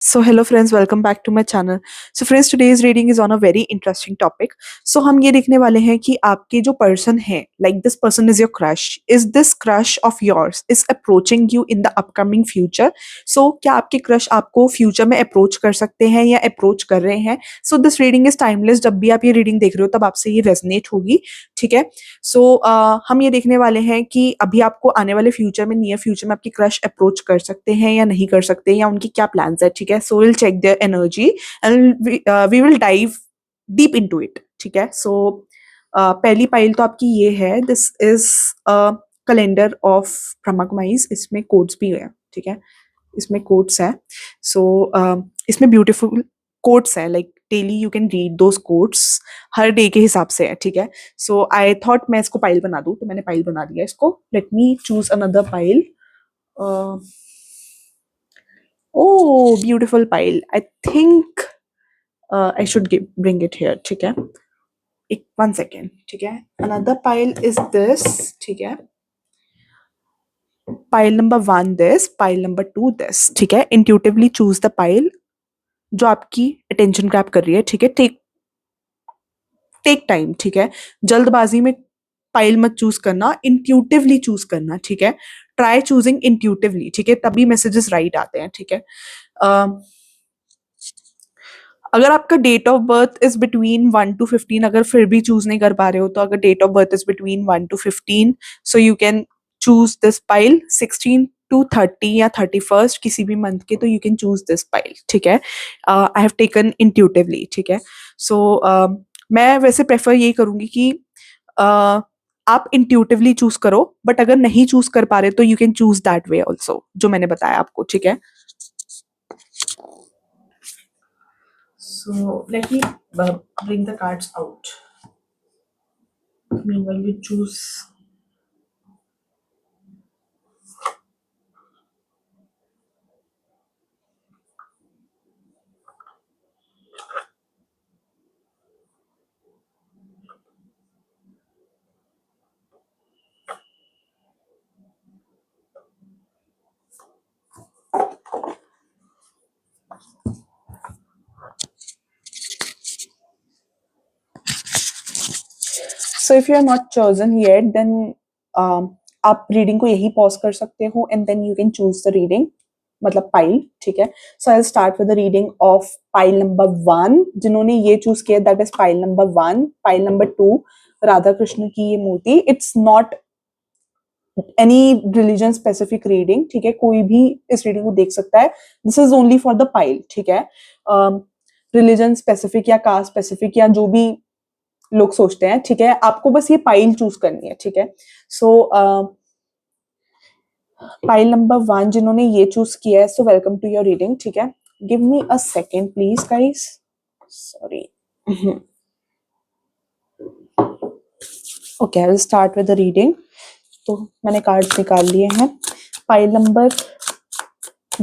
So hello friends, welcome back to my channel. So friends, today's reading is on a very interesting topic. So हम ये देखने वाले हैं कि आपके जो person है, like this person is your crush. Is this crush of yours is approaching you in the upcoming future? So क्या आपके crush आपको future में approach कर सकते हैं या approach कर रहे हैं? So this reading is timeless. जब भी आप ये reading देख रहे हो तब आपसे ये resonate होगी, ठीक है? So हम ये देखने वाले हैं कि अभी आपको आने वाले फ्यूचर में नियर फ्यूचर में आपकी क्रश अप्रोच कर सकते हैं या नहीं कर सकते या उनकी क्या प्लान्स है, ठीक है? So will check their energy and we will dive deep into it, ठीक है? सो पहली पाइल तो आपकी ये है, this is calendar of Brahma Kumaris. इसमें कोड्स भी है, ठीक है? इसमें कोट्स है। सो इसमें ब्यूटीफुल कोट्स है, like daily you can read those quotes, her day के हिसाब से है, ठीक है? सो आई थॉट मैं इसको पाइल बना दूं, तो मैंने पाइल बना दिया इसको। Let me choose another pile. O beautiful pile, I think I should bring it here, ठीक है? एक 1 सेकेंड, ठीक है? अनदर पाइल इज दिस, ठीक है? Pile number 1 this, pile number 2 this, ठीक है? इंट्यूटिवली चूज द पाइल जो आपकी अटेंशन ग्रैब कर रही है, ठीक है? टेक टेक टाइम, ठीक है? जल्दबाजी में पाइल मत चूज करना, इंट्यूटिवली चूज करना, ठीक है? ट्राई चूजिंग इंट्यूटिवली, ठीक है? तभी मैसेजेस राइट आते हैं, ठीक है? अगर आपका date of birth is between 1 to 15, अगर फिर भी चूज नहीं कर पा रहे हो, तो अगर date of birth is between 1 to 15, so you can choose this pile. 16 to 30 या 31st किसी भी मंथ के, तो you can choose this pile, ठीक है? आई हैव टेकन इंट्यूटिवली, ठीक है? सो मैं वैसे प्रेफर ये करूंगी कि आप इंट्यूटिवली चूज करो, बट अगर नहीं चूज कर पा रहे तो you can choose that way also, जो मैंने बताया आपको, ठीक है? So let me bring the cards out. Meanwhile, you choose. So if you are not chosen yet, then आप रीडिंग को यही पॉज कर सकते हो and then you can choose the reading, मतलब पाइल, ठीक है? So I start with the reading of pile number 1। जिन्होंने ये चूज किया, that is pile number 1। Pile number 2, Radha Krishna की ये मूर्ति। It's not any religion specific reading, ठीक है? कोई भी इस रीडिंग को देख सकता है। This is only for the pile, ठीक है? रिलीजन स्पेसिफिक या कास्ट स्पेसिफिक या जो भी लोग सोचते हैं, ठीक है? आपको बस ये पाइल चूज करनी है, ठीक है? सो पाइल नंबर 1 जिन्होंने ये चूज किया है, so welcome to your reading, ठीक है? Give me a second please guys, sorry. Okay, I will start with the reading. तो मैंने कार्ड्स निकाल लिए हैं। पाइल नंबर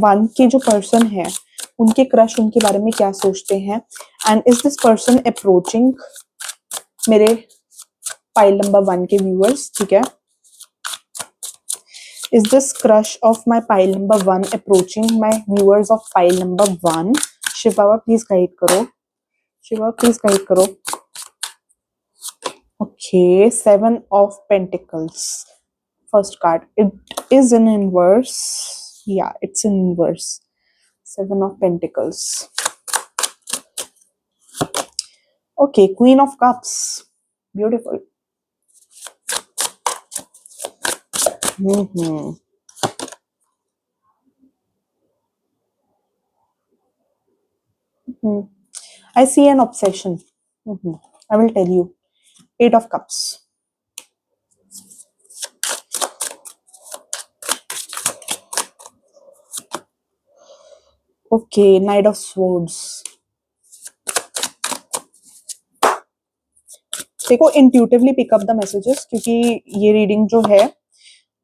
1 के जो पर्सन है, उनके क्रश उनके बारे में क्या सोचते हैं, and is this person approaching मेरे पाइल नंबर 1 के व्यूअर्स, ठीक है? Is this crush of my pile number 1 approaching my viewers of pile number 1? शिवावा प्लीज गाइड करो, शिवा प्लीज गाइड करो। Okay, 7 of Pentacles. First card. It is in inverse. Yeah, it's in inverse. 7 of Pentacles. Okay, Queen of Cups. Beautiful. I see an obsession. I will tell you. 8 of Cups. Okay, Knight of Swords. देखो, intuitively pick up the messages, क्योंकि ये reading जो है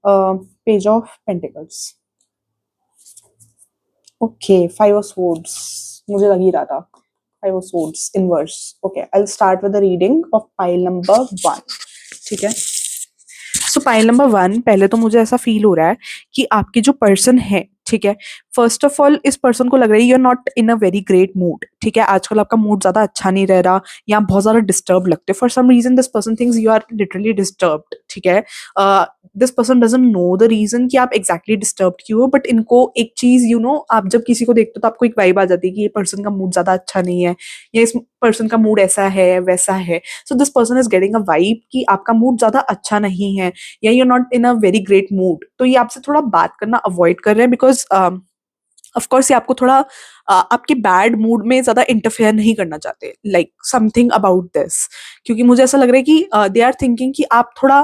page of pentacles. Okay, 5 of swords, मुझे लग ही रहा था 5 of swords inverse. Okay, I will start with the reading of pile number 1, ठीक है? सो पाइल नंबर 1, पहले तो मुझे ऐसा फील हो रहा है कि आपके जो पर्सन है, ठीक है, फर्स्ट ऑफ ऑल इस पर्सन को लग रहा है you are not in a very great mood, ठीक है, आजकल आपका मूड ज्यादा अच्छा नहीं रह रहा, या आप बहुत ज्यादा डिस्टर्ब लगते हो, for some reason this person thinks you are literally disturbed, ठीक है। This person doesn't know the reason कि आप एग्जैक्टली डिस्टर्ब क्यों हो, बट इनको एक चीज आप जब किसी को देखते हो तो आपको एक वाइब आ जाती है कि ये पर्सन का मूड ज्यादा अच्छा नहीं है, या इस पर्सन का मूड ऐसा है वैसा है। So this person is getting a vibe कि आपका मूड ज्यादा अच्छा नहीं है, या you not in a very great mood, तो ये आपसे थोड़ा बात करना अवॉइड कर रहे हैं, बिकॉज ऑफ कोर्स ये आपको थोड़ा आपके बैड मूड में ज्यादा इंटरफेयर नहीं करना चाहते, लाइक समथिंग अबाउट दिस, क्योंकि मुझे ऐसा लग रहा है कि दे आर थिंकिंग कि आप थोड़ा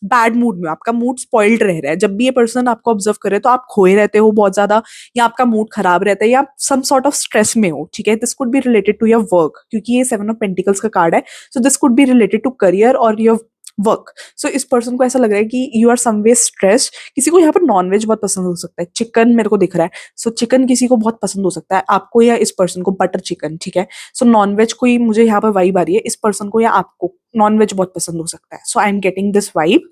बैड मूड में, आपका मूड स्पॉइल्ड रह रहा है, जब भी ये पर्सन आपको ऑब्जर्व करे तो आप खोए रहते हो बहुत ज्यादा, या आपका मूड खराब रहता है, या आप सम सॉर्ट ऑफ स्ट्रेस में हो, ठीक है। This could be related to your work, क्योंकि ये 7 ऑफ पेंटिकल्स का कार्ड है, so this could be related to career और योर वर्क। सो इस पर्सन को ऐसा लग रहा है कि यू आर समवे स्ट्रेस। किसी को यहाँ पर नॉनवेज बहुत पसंद हो सकता है, चिकन मेरे को दिख रहा है, सो चिकन किसी को बहुत पसंद हो सकता है, आपको या इस पर्सन को, बटर चिकन, ठीक है। सो नॉनवेज कोई मुझे यहाँ पर वाइब आ रही है, इस पर्सन को या आपको नॉनवेज बहुत पसंद हो सकता है, so I am getting this vibe.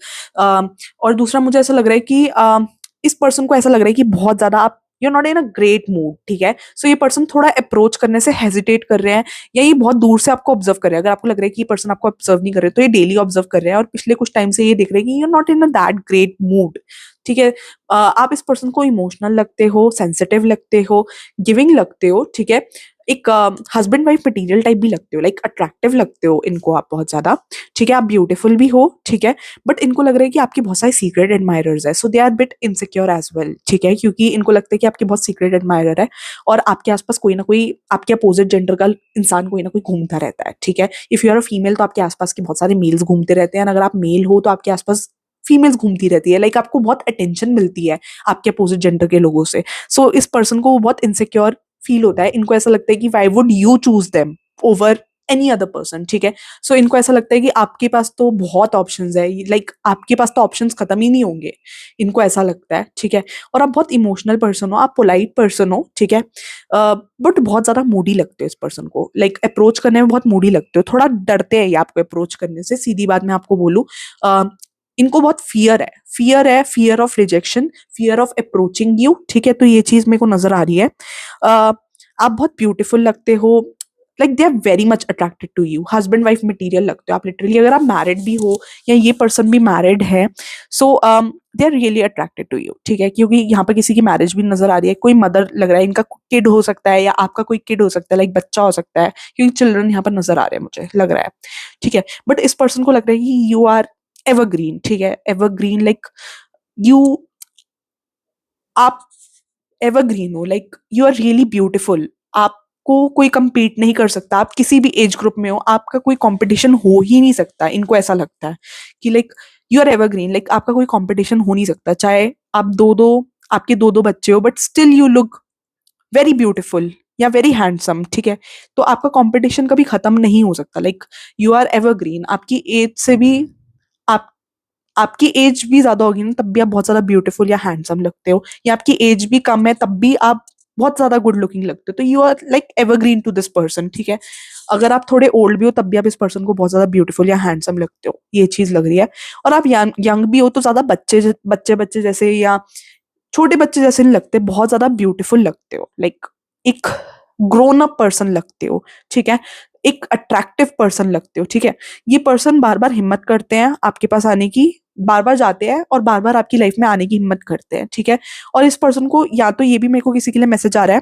और दूसरा मुझे ऐसा लग रहा है कि इस पर्सन को ऐसा लग रहा है कि बहुत ज्यादा आप you not in a great mood, ठीक है। सो ये पर्सन थोड़ा अप्रोच करने से हेजिटेट कर रहे हैं, या ये बहुत दूर से आपको ऑब्जर्व कर रहे हैं। अगर आपको लग रहा है कि ये पर्सन आपको ऑब्जर्व नहीं कर रहे, तो ये डेली ऑब्जर्व कर रहे हैं, और पिछले कुछ टाइम से ये देख रहे हैं कि you not in a that great mood, ठीक है। आप इस पर्सन को इमोशनल लगते हो, सेंसिटिव लगते हो, गिविंग लगते हो, ठीक है। एक हस्बैंड वाइफ मटेरियल टाइप भी लगते हो, लाइक अट्रैक्टिव लगते हो इनको आप बहुत ज्यादा, ठीक है। आप ब्यूटीफुल भी हो, ठीक है, बट इनको लग रहा है कि आपकी बहुत सारी सीक्रेट एडमायरर्स है, so they are bit insecure as well, ठीक है, क्योंकि इनको लगता है कि आपके बहुत सीक्रेट एडमायरर है, और आपके आसपास कोई ना कोई आपके अपोजिट जेंडर का इंसान कोई ना कोई घूमता रहता है, ठीक है। If you are a female तो आपके आसपास के बहुत सारे मेल्स घूमते रहते हैं, और अगर आप मेल हो तो आपके आसपास फीमेल्स घूमती रहती है, लाइक आपको बहुत अटेंशन मिलती है आपके अपोजिट जेंडर के लोगों से। सो इस पर्सन को बहुत इनसिक्योर फील होता है, इनको ऐसा लगता है कि why would you choose them over any other person, ठीक है। सो इनको ऐसा लगता है कि आपके पास तो बहुत ऑप्शंस है, लाइक आपके पास तो ऑप्शंस खत्म ही नहीं होंगे, इनको ऐसा लगता है, ठीक है। और आप बहुत इमोशनल पर्सन हो, आप पोलाइट पर्सन हो, ठीक है, बट बहुत ज्यादा मूडी लगते हो इस पर्सन को, लाइक अप्रोच करने में बहुत मूडी लगते हो, थोड़ा डरते हैं ये आपको अप्रोच करने से, सीधी बात मैं आपको बोलूं। इनको बहुत फियर है, fear of rejection, fear of approaching you, ठीक है। तो ये चीज मेरे को नजर आ रही है। आप बहुत ब्यूटीफुल लगते हो, like they are very much attracted to you, husband wife material लगते हो आप लिटरली, अगर आप मैरिड भी हो या ये पर्सन भी मैरिड है, so they are really attracted to you, ठीक है, क्योंकि यहाँ पर किसी की मैरिज भी नजर आ रही है, कोई मदर लग रहा है, इनका किड हो सकता है, या आपका कोई किड हो सकता है, लाइक बच्चा हो सकता है, क्योंकि चिल्ड्रन यहाँ पर नजर आ रहे हैं मुझे लग रहा है, ठीक है। बट इस पर्सन को लग रहा है कि यू आर एवरग्रीन, ठीक है, एवरग्रीन, लाइक यू, आप एवरग्रीन हो, like you are really beautiful, आपको कोई compete नहीं कर सकता, आप किसी भी एज ग्रुप में हो, आपका कोई कंपटीशन हो ही नहीं सकता, इनको ऐसा लगता है कि like you are evergreen, like आपका कोई कंपटीशन हो नहीं सकता, चाहे आप दो दो आपके दो दो बच्चे हो, but still you look very beautiful या वेरी हैंडसम, ठीक है। तो आपका कंपटीशन कभी खत्म नहीं हो सकता, लाइक यू आर एवरग्रीन, आपकी एज से भी, आप आपकी एज भी ज्यादा होगी ना तब भी आप बहुत ज्यादा ब्यूटीफुल या हैंडसम लगते हो, या आपकी एज भी कम है तब भी आप बहुत ज्यादा गुड लुकिंग लगते हो, तो you are like evergreen to this person, ठीक है। अगर आप थोड़े ओल्ड भी हो तब भी आप इस पर्सन को बहुत ज्यादा ब्यूटीफुल या हैंडसम लगते हो, ये चीज लग रही है। और आप यंग यंग भी हो तो ज्यादा बच्चे जैसे या छोटे बच्चे जैसे नहीं लगते, बहुत ज्यादा ब्यूटीफुल लगते हो, लाइक एक ग्रोन अप पर्सन लगते हो, ठीक है, एक अट्रैक्टिव पर्सन लगते हो, ठीक है। ये पर्सन बार बार हिम्मत करते हैं आपके पास आने की, बार बार जाते हैं और बार बार आपकी लाइफ में आने की हिम्मत करते हैं, ठीक है। और इस पर्सन को, या तो ये भी मेरे को किसी के लिए मैसेज आ रहा है,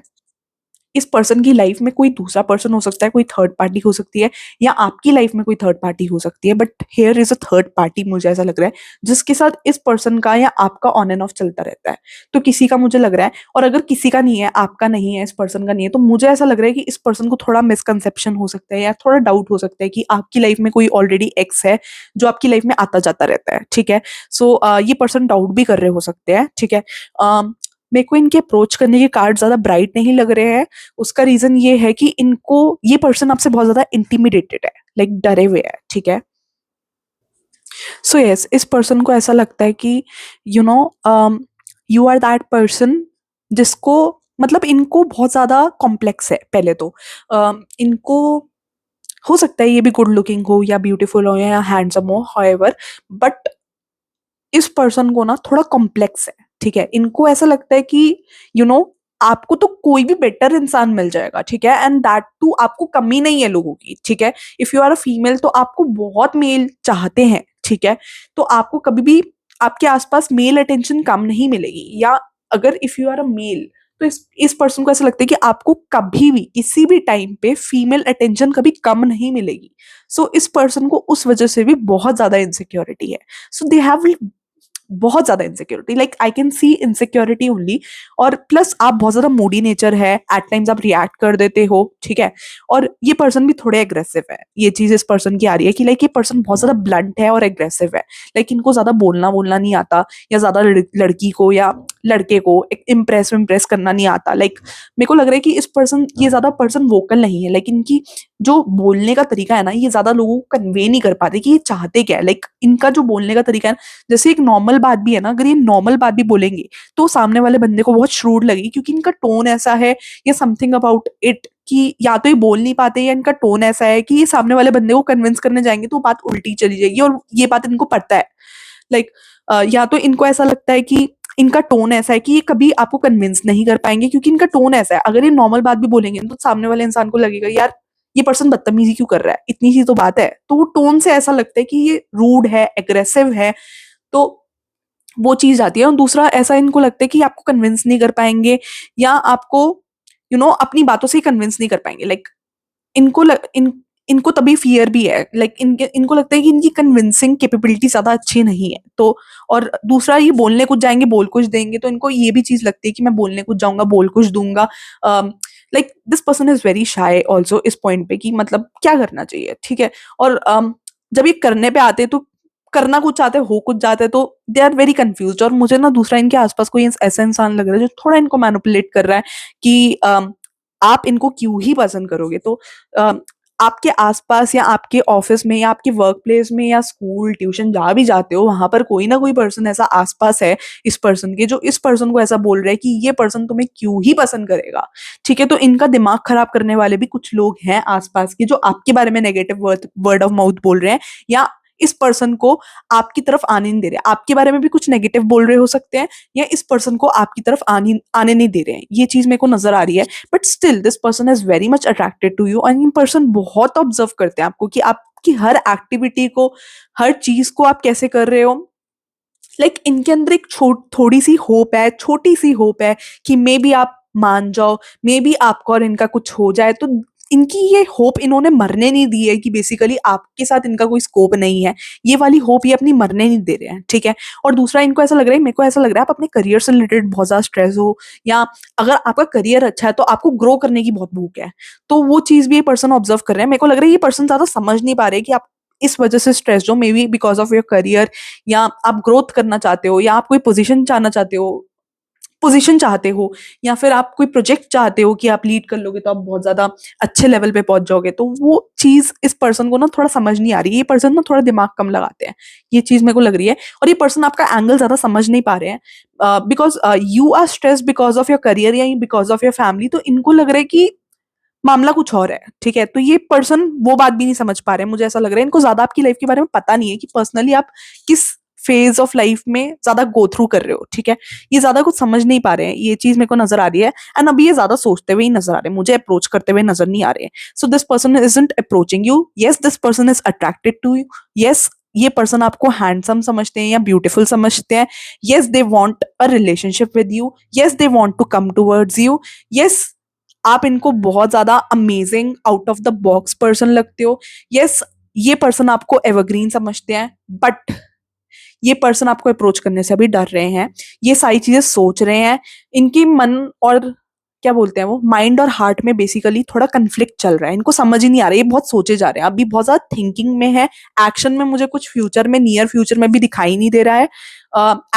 इस पर्सन की लाइफ में कोई दूसरा पर्सन हो सकता है, कोई थर्ड पार्टी हो सकती है, या आपकी लाइफ में कोई थर्ड पार्टी हो सकती है, but here is a third party, मुझे ऐसा लग रहा है, जिसके साथ इस पर्सन का या आपका ऑन एंड ऑफ चलता रहता है। तो किसी का मुझे लग रहा है, और अगर किसी का नहीं है, आपका नहीं है, इस पर्सन का नहीं है, तो मुझे ऐसा लग रहा है कि इस पर्सन को थोड़ा मिसकंसेप्शन हो सकता है, या थोड़ा डाउट हो सकता है कि आपकी लाइफ में कोई ऑलरेडी एक्स है जो आपकी लाइफ में आता जाता रहता है, ठीक है। सो ये पर्सन डाउट भी कर रहे हो सकते हैं, ठीक है। मेरे को इनके अप्रोच करने के कार्ड ज्यादा ब्राइट नहीं लग रहे हैं। उसका रीजन ये है कि इनको, ये पर्सन आपसे बहुत ज्यादा इंटिमिडेटेड है, लाइक डरे हुए है, ठीक है। सो यस, इस पर्सन को ऐसा लगता है कि you know you are that person जिसको, मतलब इनको बहुत ज्यादा कॉम्प्लेक्स है पहले तो। इनको हो सकता है ये भी गुड लुकिंग हो या ब्यूटीफुल हो या हैंडसम हो, हाउएवर, बट इस पर्सन को ना थोड़ा कॉम्प्लेक्स है, ठीक है। इनको ऐसा लगता है कि यू you नो know, आपको तो कोई भी बेटर इंसान मिल जाएगा, ठीक है, एंड दैट टू आपको कमी नहीं है लोगों की, ठीक है। If you are a female तो आपको बहुत मेल चाहते हैं, ठीक है, तो आपको कभी भी आपके आसपास मेल अटेंशन कम नहीं मिलेगी। या अगर if you are a male तो इस पर्सन को ऐसा लगता है कि आपको कभी भी किसी भी टाइम पे फीमेल अटेंशन कभी कम नहीं मिलेगी। सो इस पर्सन को उस वजह से भी बहुत ज्यादा इनसिक्योरिटी है। सो दे हैव बहुत ज्यादा insecurity, like I can C insecurity only. और प्लस आप बहुत ज्यादा मूडी नेचर है, एट टाइम्स आप रिएक्ट कर देते हो, ठीक है। और ये पर्सन भी थोड़े एग्रेसिव है, ये चीज इस पर्सन की आ रही है कि लाइक ये पर्सन बहुत ज्यादा ब्लंट है और एग्रेसिव है। लाइक इनको ज्यादा बोलना बोलना नहीं आता, या ज्यादा लड़की को या लड़के को इम्प्रेस इम्प्रेस करना नहीं आता। लाइक मेरे को लग रहा है कि इस पर्सन ये ज्यादा पर्सन वोकल नहीं है, लेकिन इनकी जो बोलने का तरीका है ना, ये ज्यादा लोगों को कन्वे नहीं कर पाते कि ये चाहते क्या है। लाइक इनका जो बोलने का तरीका है, जैसे एक नॉर्मल बात भी है ना, अगर ये नॉर्मल बात भी बोलेंगे तो सामने वाले बंदे को बहुत श्रूड लगेगी, क्योंकि इनका टोन ऐसा है या समथिंग अबाउट इट कि या तो ये बोल नहीं पाते या इनका टोन ऐसा है कि ये सामने वाले बंदे को कन्विंस करने जाएंगे तो बात उल्टी चली जाएगी, और ये बात इनको पता है। लाइक या तो इनको ऐसा लगता है कि इनका टोन ऐसा है कि ये कभी आपको कन्विंस नहीं कर पाएंगे, क्योंकि इनका टोन ऐसा है। अगर ये नॉर्मल बात भी बोलेंगे तो सामने वाले इंसान को लगेगा यार ये पर्सन बदतमीजी क्यों कर रहा है, इतनी सी तो बात है। तो वो टोन से ऐसा लगता है कि ये रूड है, एग्रेसिव है, तो वो चीज आती है। और दूसरा ऐसा इनको लगता है कि आपको कन्विंस नहीं कर पाएंगे, या आपको अपनी बातों से ही कन्विंस नहीं कर पाएंगे। लाइक इनको इनको तभी फियर भी है, लाइक इनको लगता है कि इनकी कन्विंसिंग कैपेबिलिटी ज्यादा अच्छी नहीं है। तो और दूसरा ये बोलने कुछ जाएंगे बोल कुछ देंगे, तो इनको ये भी चीज लगती है कि मैं बोलने कुछ जाऊंगा बोल कुछ दूंगा। Like this person is very shy also इस पॉइंट पे कि मतलब क्या करना चाहिए, ठीक है। और जब ये करने पे आते हैं तो करना कुछ चाहते हो कुछ जाते हैं, तो दे आर वेरी कंफ्यूज। और मुझे ना दूसरा इनके आसपास कोई ऐसा इंसान लग रहा है जो थोड़ा इनको मैनिपुलेट कर रहा है कि आप इनको क्यों ही पसंद करोगे। तो आपके आसपास या आपके ऑफिस में या आपके वर्क प्लेस में या स्कूल ट्यूशन जहाँ भी जाते हो, वहां पर कोई ना कोई पर्सन ऐसा आसपास है इस पर्सन के, जो इस पर्सन को ऐसा बोल रहा है कि ये पर्सन तुम्हें क्यों ही पसंद करेगा, ठीक है। तो इनका दिमाग खराब करने वाले भी कुछ लोग हैं आसपास के, जो आपके बारे में नेगेटिव वर्ड ऑफ माउथ बोल रहे हैं, या इस पर्सन को आपकी तरफ आने नहीं दे रहे। आपके बारे में भी कुछ नेगेटिव बोल रहे हो सकते हैं, या इस पर्सन को आपकी तरफ आने नहीं दे रहे हैं। ये चीज मेरे को नजर आ रही है। But still this person is very much attracted to you, and in person बहुत ऑब्जर्व करते हैं आपको कि आपकी हर एक्टिविटी को, हर चीज को आप कैसे कर रहे हो। लाइक इनके अंदर एक थोड़ी सी होप है, छोटी सी होप है कि मे बी आप मान जाओ, मे बी आपको और इनका कुछ हो जाए। तो इनकी ये होप इन्होंने मरने नहीं दी है कि बेसिकली आपके साथ इनका कोई स्कोप नहीं है। ये वाली होप ये अपनी मरने नहीं दे रहे हैं, ठीक है। और दूसरा इनको ऐसा लग रहा है, मेरे को ऐसा लग रहा है आप अपने करियर से रिलेटेड बहुत ज्यादा स्ट्रेस हो, या अगर आपका करियर अच्छा है तो आपको ग्रो करने की बहुत भूख है। तो वो चीज भी ये पर्सन ऑब्जर्व कर रहे हैं। मेरे को लग रहा है ये पर्सन ज्यादा समझ नहीं पा रहे कि आप इस वजह से स्ट्रेस हो, may be because of your career, या आप ग्रोथ करना चाहते हो, या आप कोई पोजीशन चाहते हो, या फिर आप कोई प्रोजेक्ट चाहते हो कि आप लीड कर लोगे तो आप बहुत ज्यादा अच्छे लेवल पे पहुंच जाओगे। तो वो चीज इस पर्सन को ना थोड़ा समझ नहीं आ रही है। ये पर्सन ना थोड़ा दिमाग कम लगाते हैं, ये चीज मेरे को लग रही है। और ये पर्सन आपका एंगल ज्यादा समझ नहीं पा रहे हैं, because you are stress because of your career या बिकॉज ऑफ योर फैमिली। तो इनको लग रहा है कि मामला कुछ और है, ठीक है। तो ये पर्सन वो बात भी नहीं समझ पा रहे हैं। मुझे ऐसा लग रहा है इनको ज्यादा आपकी लाइफ के बारे में पता नहीं है कि पर्सनली आप किस फेज ऑफ लाइफ में ज्यादा गो थ्रू कर रहे हो, ठीक है। ये ज्यादा कुछ समझ नहीं पा रहे हैं, ये चीज मेरे को नजर आ रही है। एंड अभी ये ज्यादा सोचते हुए ही नजर आ रहे हैं, मुझे अप्रोच करते हुए नजर नहीं आ रहे हैं। So this person isn't approaching you, yes this person is attracted to you, yes ये पर्सन आपको हैंडसम समझते हैं या ब्यूटीफुल समझते हैं, yes they want a relationship with you, yes they want to come towards you, yes आप इनको बहुत ज्यादा amazing out of the box person लगते हो, यस ये पर्सन आपको एवरग्रीन समझते हैं। बट ये पर्सन आपको अप्रोच करने से अभी डर रहे हैं, ये सारी चीजें सोच रहे हैं। इनकी मन और क्या बोलते हैं वो माइंड और हार्ट में बेसिकली थोड़ा कंफ्लिक्ट चल रहा है। इनको समझ ही नहीं आ रहा है, ये बहुत सोचे जा रहे हैं, अभी बहुत ज्यादा थिंकिंग में है। एक्शन में मुझे कुछ फ्यूचर में, नियर फ्यूचर में भी दिखाई नहीं दे रहा है।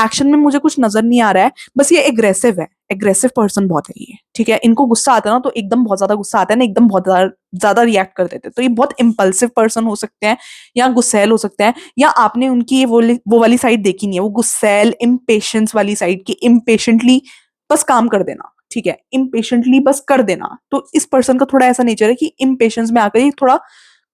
एक्शन में मुझे कुछ नजर नहीं आ रहा है। बस ये एग्रेसिव है, एग्रेसिव पर्सन बहुत है ये, ठीक है। इनको गुस्सा आता है ना तो एकदम बहुत ज्यादा गुस्सा आता है ना, एकदम बहुत ज्यादा रिएक्ट कर देते हैं। तो ये बहुत इम्पल्सिव पर्सन हो सकते हैं, या गुस्सैल हो सकते हैं, या आपने उनकी वो वाली साइड देखी नहीं है, वो गुस्सैल इम्पेशंस वाली साइड की, इम्पेशेंटली बस काम कर देना, ठीक है, इम्पेशेंटली बस कर देना। तो इस पर्सन का थोड़ा ऐसा नेचर है कि इम्पेशंस में आकर ये थोड़ा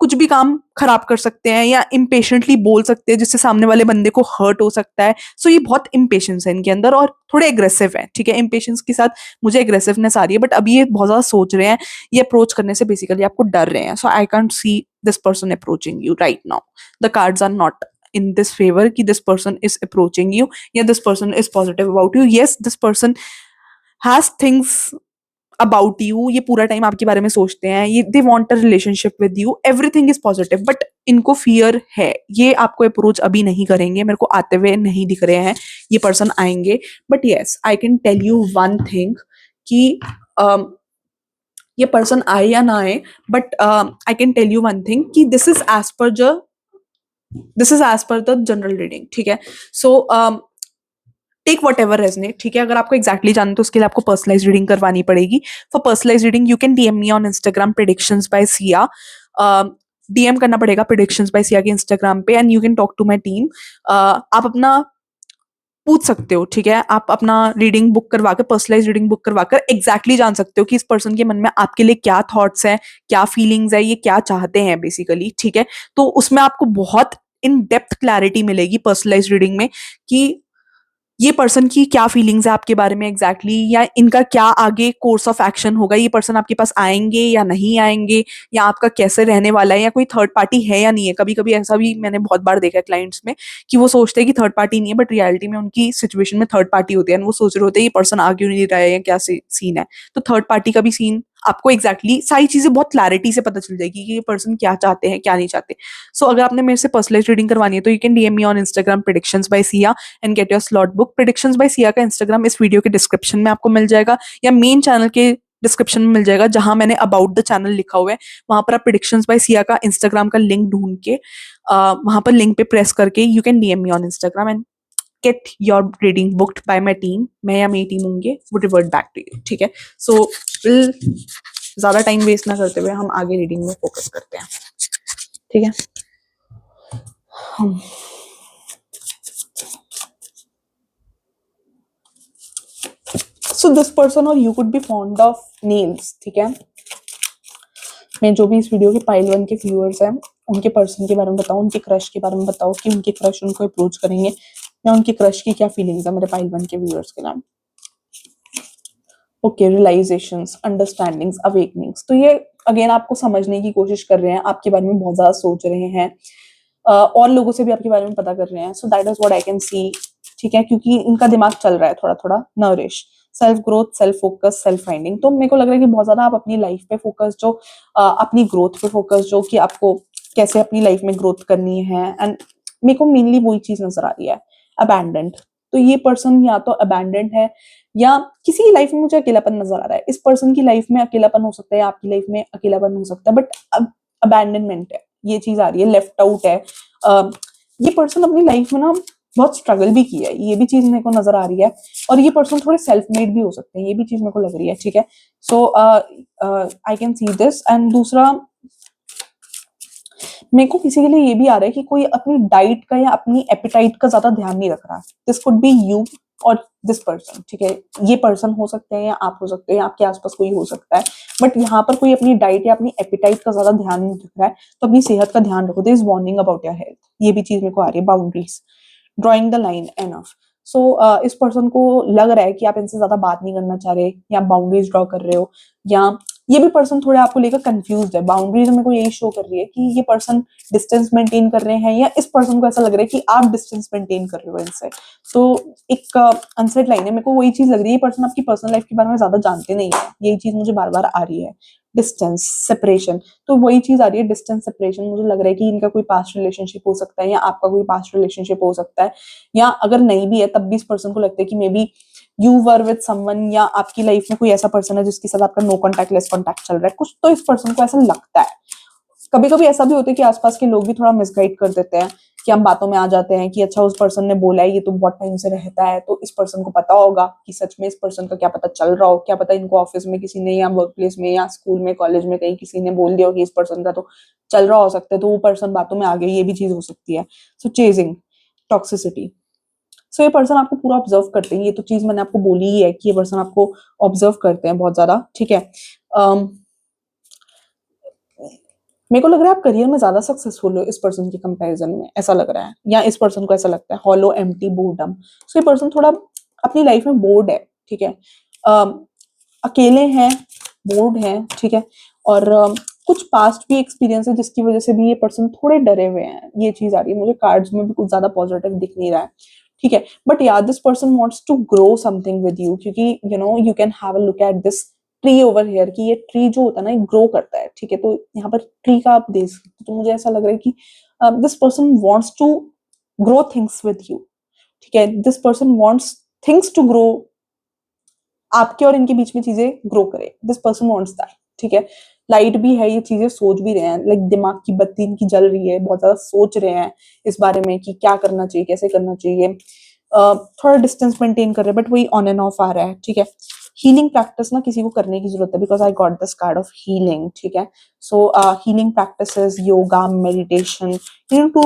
कुछ भी काम खराब कर सकते हैं या इम्पेशेंटली बोल सकते हैं जिससे सामने वाले बंदे को हर्ट हो सकता है। सो ये बहुत इम्पेशेंस है इनके अंदर और थोड़े एग्रेसिव है, ठीक है। इम्पेशेंस के साथ मुझे एग्रेसिवनेस आ रही है, बट अभी ये बहुत ज्यादा सोच रहे हैं, ये अप्रोच करने से बेसिकली आपको डर रहे हैं। So I can't see this person approaching you right now. The cards are not in this favor कि this person is approaching you या this person is positive about you. Yes, this person has things about you, ये पूरा time आपके बारे में सोचते हैं, ये they want a relationship with you, everything is positive, but इनको fear है, ये आपको अप्रोच अभी नहीं करेंगे, मेरे को आते हुए नहीं दिख रहे हैं, ये पर्सन आएंगे। But yes, I can tell you one thing कि ये पर्सन आए या ना आए, but I can tell you one thing कि this is as per the general reading, ठीक है। So take whatever resonate, ठीक है। अगर आपको एक्जैक्टली जानना तो उसके लिए आपको पर्सनलाइज रीडिंग करवानी पड़ेगी। For personalise reading you can DM me on Instagram predictions by Siya. DM करना पड़ेगा प्रेडिक्शंस बाय सिया के इंस्टाग्राम पे and you can talk to my team. आप अपना पूछ सकते हो, ठीक है। आप अपना रीडिंग बुक करवा कर, पर्सनलाइज रीडिंग बुक करवा कर एग्जैक्टली जान सकते हो कि इस पर्सन के मन में आपके लिए क्या थॉट्स हैं, क्या फीलिंग्स है, ये क्या चाहते हैं बेसिकली, ठीक है। तो उसमें आपको बहुत इन डेप्थ क्लैरिटी मिलेगी पर्सनलाइज रीडिंग में कि ये पर्सन की क्या फीलिंग्स है आपके बारे में एग्जैक्टली या इनका क्या आगे कोर्स ऑफ एक्शन होगा, ये पर्सन आपके पास आएंगे या नहीं आएंगे, या आपका कैसे रहने वाला है, या कोई थर्ड पार्टी है या नहीं है। कभी कभी ऐसा भी मैंने बहुत बार देखा है क्लाइंट्स में कि वो सोचते हैं कि थर्ड पार्टी नहीं है, बट रियलिटी में उनकी सिचुएशन में थर्ड पार्टी होती है और वो सोच रहे होते हैं ये पर्सन आ क्यों नहीं रहा है या क्या सीन है। तो थर्ड पार्टी का भी सीन आपको एग्जैक्टली सारी चीजें बहुत क्लैरिटी से पता चल जाएगी कि ये पर्सन क्या चाहते हैं क्या नहीं चाहते। सो अगर आपने मेरे से पर्सनलाइज रीडिंग करवानी है तो you can DM me on Instagram predictions by Siya and get your slot book. Predictions by Siya का इंस्टाग्राम इस वीडियो के डिस्क्रिप्शन में आपको मिल जाएगा या मेन चैनल के डिस्क्रिप्शन में मिल जाएगा, जहां मैंने अबाउट द चैनल लिखा हुआ है। वहां पर आप प्रेडिक्शंस बाय सिया का इंस्टाग्राम का लिंक ढूंढ के वहां पर लिंक पे प्रेस करके you can DM me on Instagram and get your reading booked bye my team. मैं या मेरी टीम होंगे वो रिवर्ट बैक टू यू, ठीक है। सो विल ज्यादा टाइम वेस्ट ना करते हुए हम आगे रीडिंग में फोकस करते हैं, ठीक है। सो दिस पर्सन और you could B fond of nails, ठीक है। मैं जो भी इस वीडियो के पाइल 1 के व्यूअर्स हैं उनके पर्सन के बारे में बताओ, उनके क्रश के बारे में बताओ कि उनके क्रश उनको अप्रोच करेंगे या उनके क्रश की क्या फीलिंग्स है मेरे पाइल 1 के व्यूअर्स के नाम। Okay, realisations, understandings, awakenings. तो ये अगेन आपको समझने की कोशिश कर रहे हैं, आपके बारे में बहुत ज्यादा सोच रहे हैं, और लोगों से भी आपके बारे में पता कर रहे हैं। So that is what I can सी, ठीक है, क्योंकि इनका दिमाग चल रहा है थोड़ा थोड़ा nourish, self growth, self focus, self finding. तो मेरे को लग रहा है कि बहुत ज्यादा आप अपनी लाइफ पे फोकस जो अपनी ग्रोथ पे फोकस जो कि आपको कैसे अपनी लाइफ में ग्रोथ करनी है, एंड मेरे को मेनली वही चीज नजर आ रही है, अबैंडेंड। तो ये पर्सन या तो अबैंडेंड है या किसी की लाइफ में मुझे अकेलापन नजर आ रहा है। इस पर्सन की लाइफ में अकेलापन हो सकता है या आपकी लाइफ में अकेलापन हो सकता है, बट अबैंडनमेंट है, ये चीज आ रही है, लेफ्ट आउट है। ये पर्सन अपनी लाइफ में ना बहुत स्ट्रगल भी किया है, ये भी चीज मेरे को नजर आ रही है। और ये पर्सन थोड़े सेल्फ मेड भी हो सकते हैं, ये भी चीज मेरे को लग रही है, ठीक है। So I can see this. And दूसरा मेरे को किसी के लिए ये भी आ रहा है कि कोई अपनी डाइट का या अपनी एपिटाइट का ज्यादा ध्यान नहीं रख रहा। दिस कुड बी यू और दिस पर्सन, ठीक है। ये पर्सन हो सकते हैं या आप हो सकते हैं या आपके आसपास कोई हो सकता है, बट यहाँ पर कोई अपनी डाइट या अपनी एपिटाइट का ज्यादा ध्यान नहीं रख रहा है। तो अपनी सेहत का ध्यान रखो। This is warning about your health, ये भी चीज मेरे को आ रही है। Boundaries, drawing the line, enough. So इस पर्सन को लग रहा है कि आप इनसे ज्यादा बात नहीं करना चाह रहे या बाउंड्रीज ड्रॉ कर रहे हो, या ये भी पर्सन थोड़े आपको लेकर कंफ्यूज्ड है। बाउंड्रीज मेरे को यही शो कर रही है कि ये पर्सन डिस्टेंस मेंटेन कर रहे हैं या इस पर्सन को ऐसा लग रहा है कि आप डिस्टेंस मेंटेन कर रहे हो इनसे। तो एक अनसेट लाइन है, मेरे को वही चीज लग रही है, ये पर्सन आपकी पर्सनल लाइफ के बारे में ज्यादा जानते नहीं है, यही चीज मुझे बार बार आ रही है। डिस्टेंस, सेपरेशन, तो वही चीज आ रही है, डिस्टेंस, सेपरेशन। मुझे लग रहा है कि इनका कोई पास्ट रिलेशनशिप हो सकता है या आपका कोई पास्ट रिलेशनशिप हो सकता है, या अगर नहीं भी है तब भी इस पर्सन को लगता है कि may be you were with someone, या आपकी लाइफ में कोई ऐसा पर्सन है जिसके साथ आपका नो कॉन्टैक्ट, लेस कॉन्टैक्ट चल रहा है कुछ। तो इस पर्सन को ऐसा लगता है। कभी कभी ऐसा भी होता है कि आसपास के लोग भी थोड़ा मिसगाइड कर देते हैं कि हम बातों में आ जाते हैं कि अच्छा उस पर्सन ने बोला है, ये तो बहुत टाइम से रहता है, तो इस पर्सन को पता होगा कि सच में इस पर्सन का क्या पता चल रहा हो, क्या पता इनको ऑफिस में किसी ने या वर्क प्लेस में या स्कूल में कॉलेज में कहीं किसी ने बोल दिया हो कि इस पर्सन का तो चल रहा हो सकता है, तो वो पर्सन बातों में आ गया, ये भी चीज हो सकती है। सो चेजिंग, टॉक्सिसिटी। सो ये पर्सन आपको पूरा ऑब्जर्व करते हैं, ये तो चीज मैंने आपको बोली ही है कि ये पर्सन आपको ऑब्जर्व करते हैं बहुत ज्यादा, ठीक है। मेरे को लग रहा है आप करियर में ज्यादा सक्सेसफुल हो इस पर्सन के कंपैरिजन में, ऐसा लग रहा है, या इस पर्सन को ऐसा लगता है हॉलो एम्प्टी बोर्डम। सो ये पर्सन थोड़ा अपनी लाइफ में बोर्ड है, ठीक है, अकेले हैं, बोर्ड हैं, ठीक है, और कुछ पास्ट भी एक्सपीरियंस है जिसकी वजह से भी ये पर्सन थोड़े डरे हुए हैं। ये चीज आ रही है मुझे, कार्ड्स में भी कुछ ज्यादा पॉजिटिव दिख नहीं रहा है, ठीक है, बट या this person wants to grow something with you, क्योंकि you know you can have a look at this tree over here, कि ये ट्री जो होता है ना ये ग्रो करता है, ठीक है, तो यहाँ पर ट्री का आप देख सकते हो। तो मुझे ऐसा लग रहा है कि this person wants to grow things with you, ठीक है, this person wants things to grow, आपके और इनके बीच में चीजें ग्रो करे, दिस पर्सन वांट्स दैट, ठीक है, लाइट भी है, ये चीजें सोच भी रहे हैं, लाइक दिमाग की बत्ती इनकी जल रही है, बहुत ज्यादा सोच रहे हैं इस बारे में कि क्या करना चाहिए, कैसे करना चाहिए, थोड़ा डिस्टेंस मेंटेन कर रहे हैं, बट वही ऑन एंड ऑफ आ रहा है, ठीक है। हीलिंग प्रैक्टिस ना किसी को करने की जरूरत है, because I got this card of healing, ठीक है, so healing practices, yoga, meditation, you need to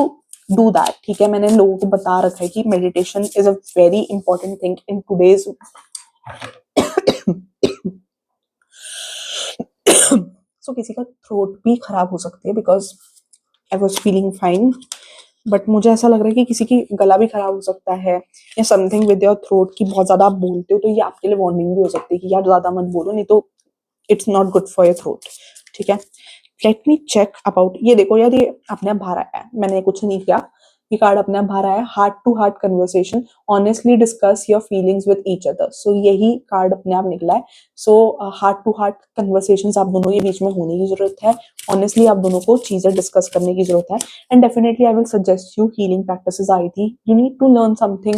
do that, ठीक है। मैंने लोगों को बता रखा है कि meditation is a very important thing in today's so किसी का थ्रोट भी खराब हो सकती है, because I was feeling fine, but मुझे ऐसा लग रहा है कि किसी की गला भी खराब हो सकता है, या समथिंग विद योर थ्रोट की बहुत ज्यादा आप बोलते हो, तो ये आपके लिए वार्निंग भी हो सकती है कि यार ज्यादा मत बोलो, नहीं तो it's not good for your throat, ठीक है। लेट मी चेक अबाउट, ये देखो यार, ये अपने आप बाहर आया है, मैंने कुछ नहीं किया, ये कार्ड अपने आप बाहर आया है, heart to heart conversation, honestly discuss your feelings with each other, so यही कार्ड अपने आप निकला है। So heart to heart conversation आप दोनों के बीच में होने की जरूरत है, ऑनेस्टली आप दोनों को चीजें डिस्कस करने की जरूरत है, and definitely I will suggest you healing practices I थी, you need to learn something,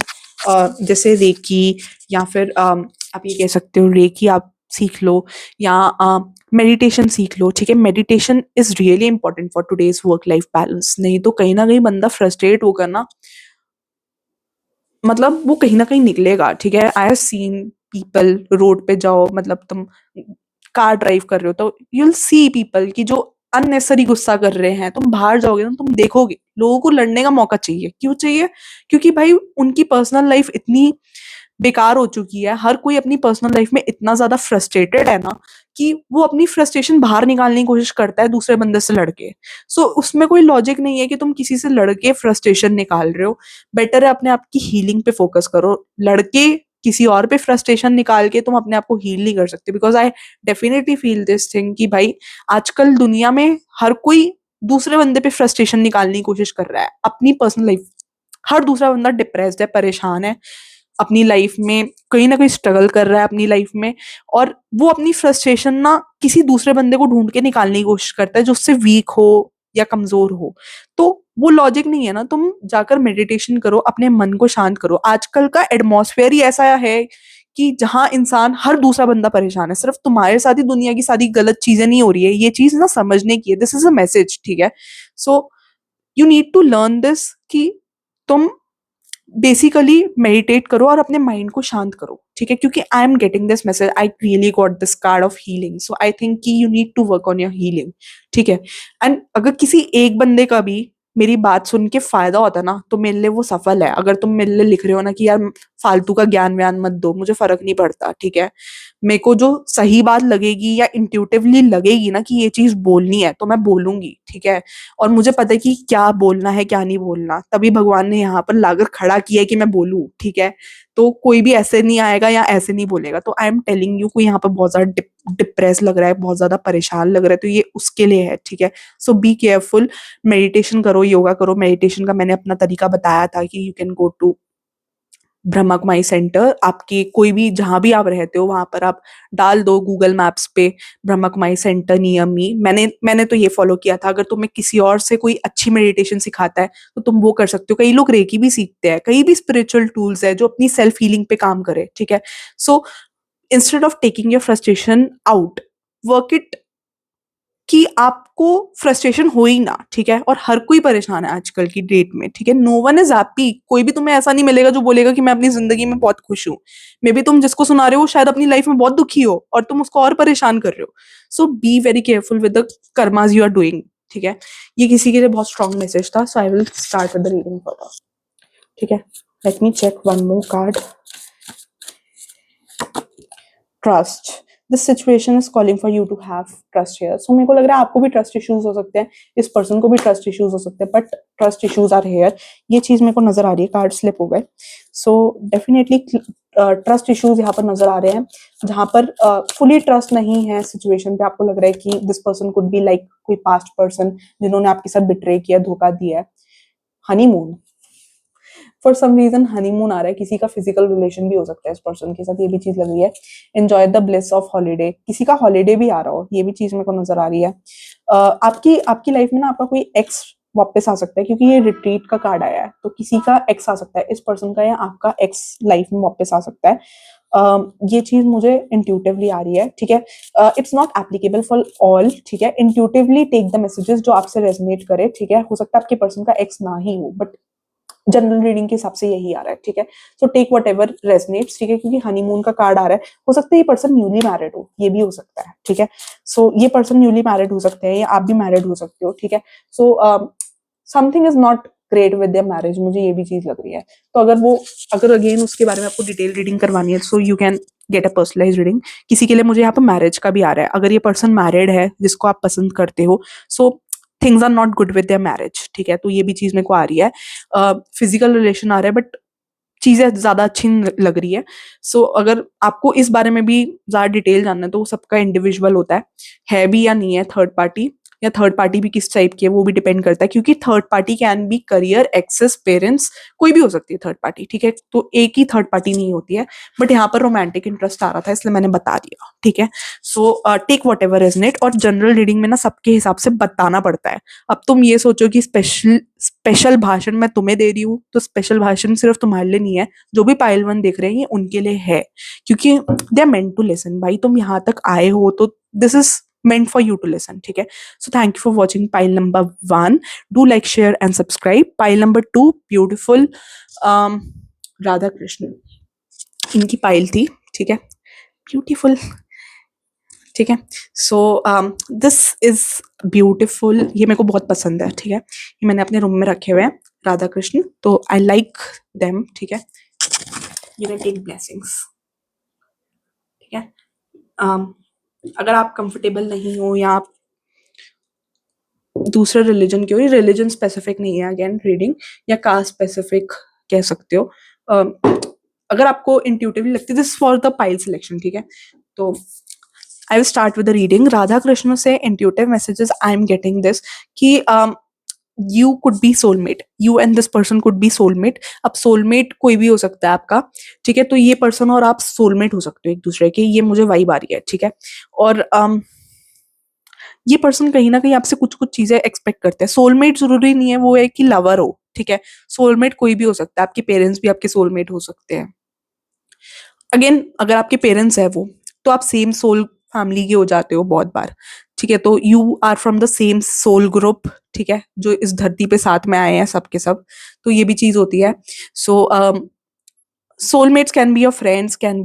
जैसे रेकी, या फिर आप ये कह सकते हो रेकी आप सीख लो, या मेडिटेशन सीख लो, ठीक है। Meditation is really important for today's work life balance, नहीं तो कहीं ना कहीं बंदा फ्रस्ट्रेट होकर ना, मतलब वो कहीं ना कहीं निकलेगा, ठीक है। I have seen people, road पे जाओ, मतलब तुम कार ड्राइव कर रहे हो तो यू विल सी पीपल की जो अननेसेसरी गुस्सा कर रहे हैं, तुम बाहर जाओगे ना तुम देखोगे लोगों को लड़ने का मौका चाहिए, क्यों चाहिए, क्योंकि भाई उनकी पर्सनल लाइफ इतनी बेकार हो चुकी है, हर कोई अपनी पर्सनल लाइफ में इतना ज्यादा फ्रस्ट्रेटेड है ना, कि वो अपनी फ्रस्ट्रेशन बाहर निकालने की कोशिश करता है दूसरे बंदे से लड़के। सो उसमें कोई लॉजिक नहीं है कि तुम किसी से लड़के फ्रस्ट्रेशन निकाल रहे हो, बेटर है अपने आप की हीलिंग पे फोकस करो, लड़के किसी और पे फ्रस्ट्रेशन निकाल के तुम अपने आप को हील नहीं कर सकते, because I definitely feel this thing कि भाई आजकल दुनिया में हर कोई दूसरे बंदे पे फ्रस्ट्रेशन निकालने की कोशिश कर रहा है अपनी पर्सनल लाइफ, हर दूसरा बंदा डिप्रेस्ड है, परेशान है अपनी लाइफ में, कहीं ना कहीं स्ट्रगल कर रहा है अपनी लाइफ में, और वो अपनी फ्रस्ट्रेशन ना किसी दूसरे बंदे को ढूंढ के निकालने की कोशिश करता है जो उससे वीक हो या कमजोर हो। तो वो लॉजिक नहीं है ना, तुम जाकर मेडिटेशन करो, अपने मन को शांत करो, आजकल का एटमॉस्फेयर ही ऐसा है कि जहां इंसान, हर दूसरा बंदा परेशान है, सिर्फ तुम्हारे साथ ही दुनिया की सारी गलत चीजें नहीं हो रही है, ये चीज ना समझने की है, दिस इज अ मैसेज, ठीक है। So you need to learn this कि तुम बेसिकली मेडिटेट करो और अपने माइंड को शांत करो, ठीक है, क्योंकि I am getting this message, I really got this card of healing, so I think कि you need to work on your healing, ठीक है। एंड अगर किसी एक बंदे का भी मेरी बात सुन के फायदा होता ना, तो मेरे लिए वो सफल है। अगर तुम मेरे लिए लिख रहे हो ना कि यार फालतू का ज्ञान व्यान मत दो, मुझे फर्क नहीं पड़ता, ठीक है, मेरे को जो सही बात लगेगी या इंट्यूटिवली लगेगी ना कि ये चीज बोलनी है तो मैं बोलूंगी, ठीक है, और मुझे पता है कि क्या बोलना है क्या नहीं बोलना, तभी भगवान ने यहाँ पर लाकर खड़ा किया है कि मैं बोलूं, ठीक है। तो कोई भी ऐसे नहीं आएगा या ऐसे नहीं बोलेगा, तो आई एम टेलिंग यू को यहाँ पर बहुत ज्यादा डिप्रेस लग रहा है, बहुत ज्यादा परेशान लग रहा है, तो ये उसके लिए है, ठीक है। सो बी केयरफुल, मेडिटेशन करो, योगा करो, मेडिटेशन का मैंने अपना तरीका बताया था कि you can go to Brahma Kumari centre, आपके कोई भी जहां भी आप रहते हो वहां पर आप डाल दो गूगल मैप्स पे Brahma Kumari centre near me, मैंने तो ये फॉलो किया था। अगर तुम्हें किसी और से कोई अच्छी मेडिटेशन सिखाता है तो तुम वो कर सकते हो, कई लोग रेकी भी सीखते हैं, कई भी स्पिरिचुअल टूल्स है जो अपनी सेल्फ हीलिंग पे काम करे, ठीक है। So instead of taking your frustration out, work it कि आपको फ्रस्ट्रेशन हो ही ना, ठीक है, और हर कोई परेशान है आजकल की डेट में, ठीक है, नो वन इज हैप्पी, कोई भी तुम्हें ऐसा नहीं मिलेगा जो बोलेगा कि मैं अपनी जिंदगी में बहुत खुश हूँ, मे बी तुम जिसको सुना रहे हो शायद अपनी लाइफ में बहुत दुखी हो और तुम उसको और परेशान कर रहे हो। So be very careful with the karmas you are doing, ठीक है। ये किसी के लिए बहुत स्ट्रॉन्ग मैसेज था, so I will start with the reading for, ठीक है। Let me check one more card, trust, this situation is calling for you to have trust here. So मेरे को लग रहा है आपको भी ट्रस्ट इश्यूज हो सकते हैं, इस पर्सन को भी ट्रस्ट इश्यूज हो सकते हैं, but trust issues are here, ये चीज मेरे को नजर आ रही है, कार्ड स्लिप हो गए। सो डेफिनेटली ट्रस्ट इश्यूज यहाँ पर नजर आ रहे हैं, जहां पर फुली ट्रस्ट नहीं है सिचुएशन पे। आपको लग रहा है कि this person could be like कोई पास्ट पर्सन जिन्होंने आपके साथ बिट्रे किया, धोखा दिया है। Honeymoon, for some reason honeymoon आ रहा है, किसी का फिजिकल रिलेशन भी हो सकता है इस पर्सन के साथ, ये भी चीज लग रही है। Enjoy the bliss of holiday, किसी का हॉलीडे भी आ रहा हो, ये भी चीज मेरे को नजर आ रही है। आपकी आपकी लाइफ में ना आपका कोई एक्स वापस आ सकता है, क्योंकि ये रिट्रीट का कार्ड आया है, तो किसी का एक्स आ सकता है, इस पर्सन का या आपका एक्स लाइफ में वापस आ सकता है। ये चीज मुझे इंट्यूटिवली आ रही है, ठीक है। It's not applicable for all, ठीक है। इंट्यूटिवली टेक द मैसेजेस जो आपसे रेजोनेट करे, ठीक है। हो सकता है आपके पर्सन का एक्स ना ही हो, बट जनरल रीडिंग के हिसाब से यही आ रहा है, ठीक है। So take whatever resonates, ठीक है, क्योंकि हनीमून का कार्ड आ रहा है। हो सकता है ये पर्सन न्यूली मैरिड हो, ये भी हो सकता है, ठीक है। सो ये पर्सन न्यूली मैरिड हो सकते हैं, या आप भी मैरिड हो सकते हो, ठीक है। So something is not great with their marriage, मुझे ये भी चीज लग रही है। तो अगर अगेन उसके बारे में आपको डिटेल रीडिंग करवानी है, so you can get a personalise reading. किसी के लिए मुझे यहाँ पर मैरिज का भी आ रहा है, अगर ये पर्सन मैरिड है जिसको आप पसंद करते हो, so things are not good with their marriage, ठीक है। तो ये भी चीज मेरे को आ रही है। फिजिकल रिलेशन आ रहा है, बट चीजें ज्यादा अच्छी लग रही है। सो अगर आपको इस बारे में भी ज्यादा डिटेल जानना है, तो वो सबका इंडिविजुअल होता है भी या नहीं है थर्ड पार्टी, या थर्ड पार्टी भी किस टाइप की है वो भी डिपेंड करता है, क्योंकि third party can be career, exes, parents, कोई भी हो सकती है थर्ड पार्टी, ठीक है। तो एक ही थर्ड पार्टी नहीं होती है, बट यहाँ पर रोमांटिक इंटरेस्ट आ रहा था, इसलिए मैंने बता दिया, ठीक है। So take whatever resonate, और जनरल रीडिंग में ना सबके हिसाब से बताना पड़ता है। अब तुम ये सोचो कि स्पेशल स्पेशल भाषण मैं तुम्हें दे रही हूँ, तो स्पेशल भाषण सिर्फ तुम्हारे लिए नहीं है, जो भी पाइल वन देख रहे हैं ये उनके लिए है, क्योंकि they are meant to listen. भाई तुम यहाँ तक आए हो तो this is meant for you to listen, ठीक है। So thank you for watching pile number 1. Do like, share and subscribe. Pile number 2, beautiful Radha Krishna, इनकी पाइल थी, ठीक है, ब्यूटीफुल, ठीक है। सो दिस इज ब्यूटीफुल, ये मेरे को बहुत पसंद है, ठीक है। ये मैंने अपने रूम में रखे हुए हैं राधा कृष्ण, तो आई लाइक देम, ठीक है। यू कैन टेक ब्लेसिंग्स, ठीक है। अगर आप कंफर्टेबल नहीं हो, या आप दूसरे रिलीजन के हो, ये रिलीजन स्पेसिफिक नहीं है अगेन रीडिंग, या कास्ट स्पेसिफिक कह सकते हो। अगर आपको इंट्यूटिवली लगती है, this for the pile selection, ठीक है। तो I will start with the reading. Radha Krishna से intuitive messages I am getting this कि you could be soulmate, you and this person could be soulmate. अब सोलमेट कोई भी हो सकता है आपका, ठीक है। तो ये पर्सन और आप सोलमेट हो सकते हो एक दूसरे के, ये मुझे वाइब आ रही है, ठीक है। और ये पर्सन कहीं ना कहीं आपसे कुछ कुछ चीजें एक्सपेक्ट करते हैं। सोलमेट जरूरी नहीं है वो है कि लवर हो, ठीक है। सोलमेट कोई भी हो सकता है, आपके पेरेंट्स भी आपके सोलमेट हो सकते हैं। अगेन अगर आपके पेरेंट्स है वो, तो आप सेम सोल फैमिली के हो जाते हो बहुत बार, ठीक है। तो you are from the same soul group, ठीक है, जो इस धरती पे साथ में आए हैं सब के सब, तो ये भी चीज होती है। So soulmates can be your friends, can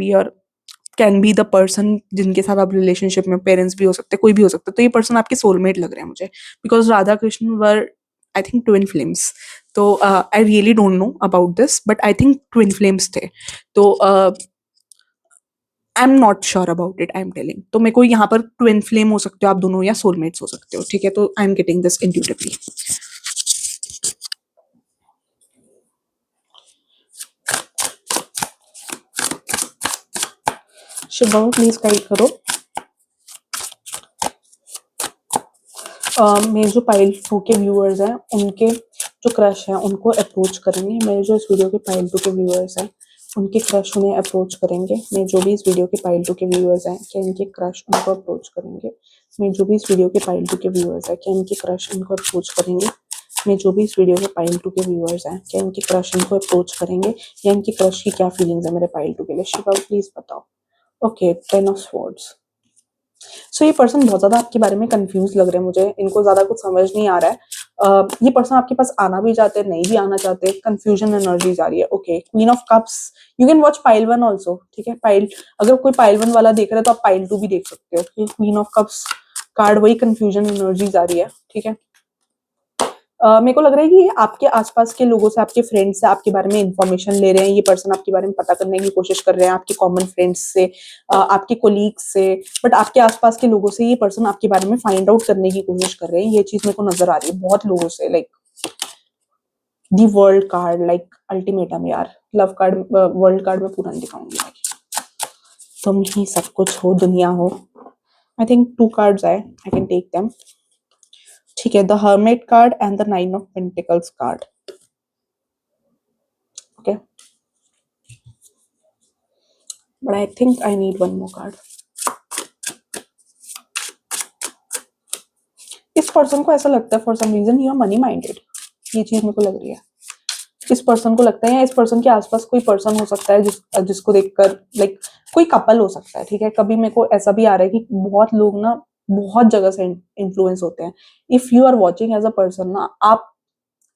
be the person जिनके साथ आप रिलेशनशिप में, पेरेंट्स भी हो सकते हैं, कोई भी हो सकता है। तो ये पर्सन आपके सोलमेट लग रहे हैं मुझे, because Radha Krishna were I think twin flames. तो I really don't know about this, but I think twin flames थे। तो I am not sure about it, I am telling. तो मेरे को यहाँ पर ट्विन फ्लेम हो सकते हो आप दोनों, या सोलमेट्स हो सकते हो, ठीक है। तो I am getting this intuitively. Shubham please guide करो। मेरे जो पाइल 2 के व्यूअर्स हैं, उनके जो क्रश हैं उनको अप्रोच करेंगे। मेरे जो इस वीडियो के पाइल 2 के व्यूअर्स हैं, उनके क्रश उन्हें अप्रोच करेंगे। मैं जो भी इस वीडियो के पाइल 2 के व्यूअर्स हैं, क्या इनके क्रश उनको अप्रोच करेंगे। मैं जो भी इस वीडियो के पाइल 2 के व्यूअर्स हैं, क्या इनके क्रश इनको अप्रोच करेंगे। मैं जो भी इस वीडियो के पाइल 2 के व्यूअर्स हैं, क्या इनके क्रश इनको अप्रोच करेंगे, या इनके क्रश की क्या फीलिंग्स है मेरे पाइल 2 के लिए। शिवा प्लीज बताओ। Okay, 10 of swords. सो ये पर्सन बहुत ज्यादा आपके बारे में कंफ्यूज लग रहे हैं मुझे, इनको ज्यादा कुछ समझ नहीं आ रहा है। ये पर्सन आपके पास आना भी चाहते हैं, नहीं भी आना चाहते, कंफ्यूजन एनर्जीज आ रही है। Okay, queen of cups, you can watch pile 1 also, ठीक है। पाइल, अगर कोई पाइल 1 वाला देख रहा है तो आप पाइल 2 भी देख सकते हो। क्वीन ऑफ कप्स कार्ड, वही कंफ्यूजन एनर्जीज आ रही है, ठीक है। मेरे को लग रहा है कि आपके आसपास के लोगों से, आपके फ्रेंड्स से आपके बारे में इंफॉर्मेशन ले रहे हैं, ये पर्सन आपके बारे में पता करने की कोशिश कर रहे हैं, आपके कॉमन फ्रेंड्स से, आपके कोलीग्स से, बट आपके आसपास के लोगों से ये पर्सन आपके बारे में फाइंड आउट करने की कोशिश कर रहे हैं। ये चीज मेरे को नजर आ रही है बहुत लोगों से। Like the world card, like ultimatum यार, लव कार्ड, वर्ल्ड कार्ड में पूरा नहीं दिखाऊंगी भाई, तुम ही सब कुछ हो, दुनिया हो। आई थिंक 2 कार्ड्स आए, आई कैन टेक देम। ठीक है, the hermit card and the 9 of pentacles card. Okay, but I think I need 1 more card. इस पर्सन को ऐसा लगता है for some reason you are money minded, ये चीज मेरे को लग रही है। इस पर्सन को लगता है, या इस पर्सन के आसपास कोई पर्सन हो सकता है जिसको देखकर लाइक कोई कपल हो सकता है। ठीक है, कभी मेरे को ऐसा भी आ रहा है कि बहुत लोग ना बहुत जगह से इन्फ्लुएंस होते हैं। If you are watching as a person ना, आप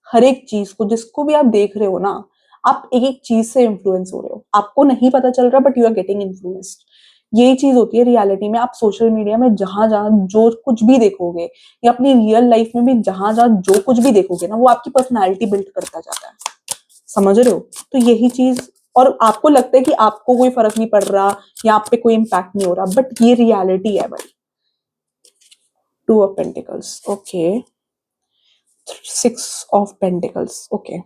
हर एक चीज को, जिसको भी आप देख रहे हो ना, आप एक एक चीज से इन्फ्लुएंस हो रहे हो, आपको नहीं पता चल रहा, but you are getting influenced. यही चीज होती है रियलिटी में। आप सोशल मीडिया में जहां जहां जो कुछ भी देखोगे, या अपनी रियल लाइफ में भी जहां जहां जो कुछ भी देखोगे ना, वो आपकी पर्सनैलिटी बिल्ड करता जाता है। समझ रहे हो? तो यही चीज, और आपको लगता है कि आपको कोई फर्क नहीं पड़ रहा या आप पे कोई इम्पैक्ट नहीं हो रहा, बट ये रियलिटी है भाई। 2 of pentacles, okay, 6 of pentacles, okay.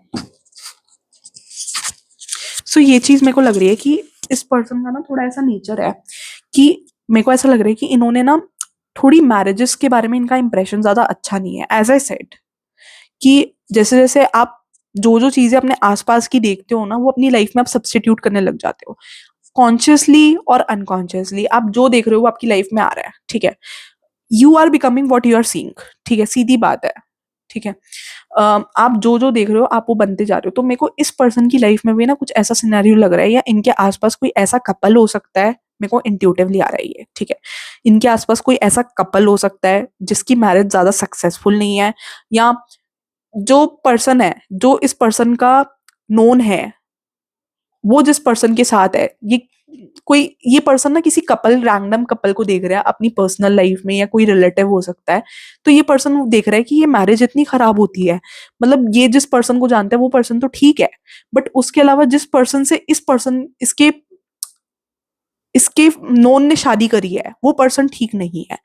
So ये चीज मेरे को लग रही है कि इस पर्सन का ना थोड़ा ऐसा नेचर है कि मेरे को ऐसा लग रहा है कि इन्होंने ना थोड़ी मैरिजेस के बारे में इनका इंप्रेशन ज्यादा अच्छा नहीं है। एज आई सेड कि जैसे जैसे आप जो जो चीजें अपने आसपास की देखते हो ना, वो अपनी लाइफ में आप सब्सटीट्यूट करने लग जाते हो, कॉन्शियसली और अनकॉन्शियसली। आप जो देख रहे हो वो आपकी लाइफ में आ रहा है। ठीक है, you are becoming what you are seeing. ठीक है, सीधी बात है। ठीक है, आप जो जो देख रहे हो आप वो बनते जा रहे हो। तो मेरे को इस पर्सन की लाइफ में भी ना कुछ ऐसा सिनेरियो लग रहा है, या इनके आसपास कोई ऐसा कपल हो सकता है। मेरे को इंट्यूटिवली आ रहा है ये। ठीक है, इनके आसपास कोई ऐसा कपल हो सकता है जिसकी मैरिज ज्यादा सक्सेसफुल नहीं है, या जो पर्सन है, जो इस पर्सन का नोन है, वो जिस पर्सन के साथ है, ये पर्सन ना किसी कपल, रैंडम कपल को देख रहा है अपनी पर्सनल लाइफ में, या कोई रिलेटिव हो सकता है। तो ये पर्सन देख रहा है कि ये मैरिज इतनी खराब होती है, मतलब ये जिस पर्सन को जानता है वो पर्सन तो ठीक है, बट उसके अलावा जिस पर्सन से इस पर्सन इसके इसके नोन ने शादी करी है, वो पर्सन ठीक नहीं है।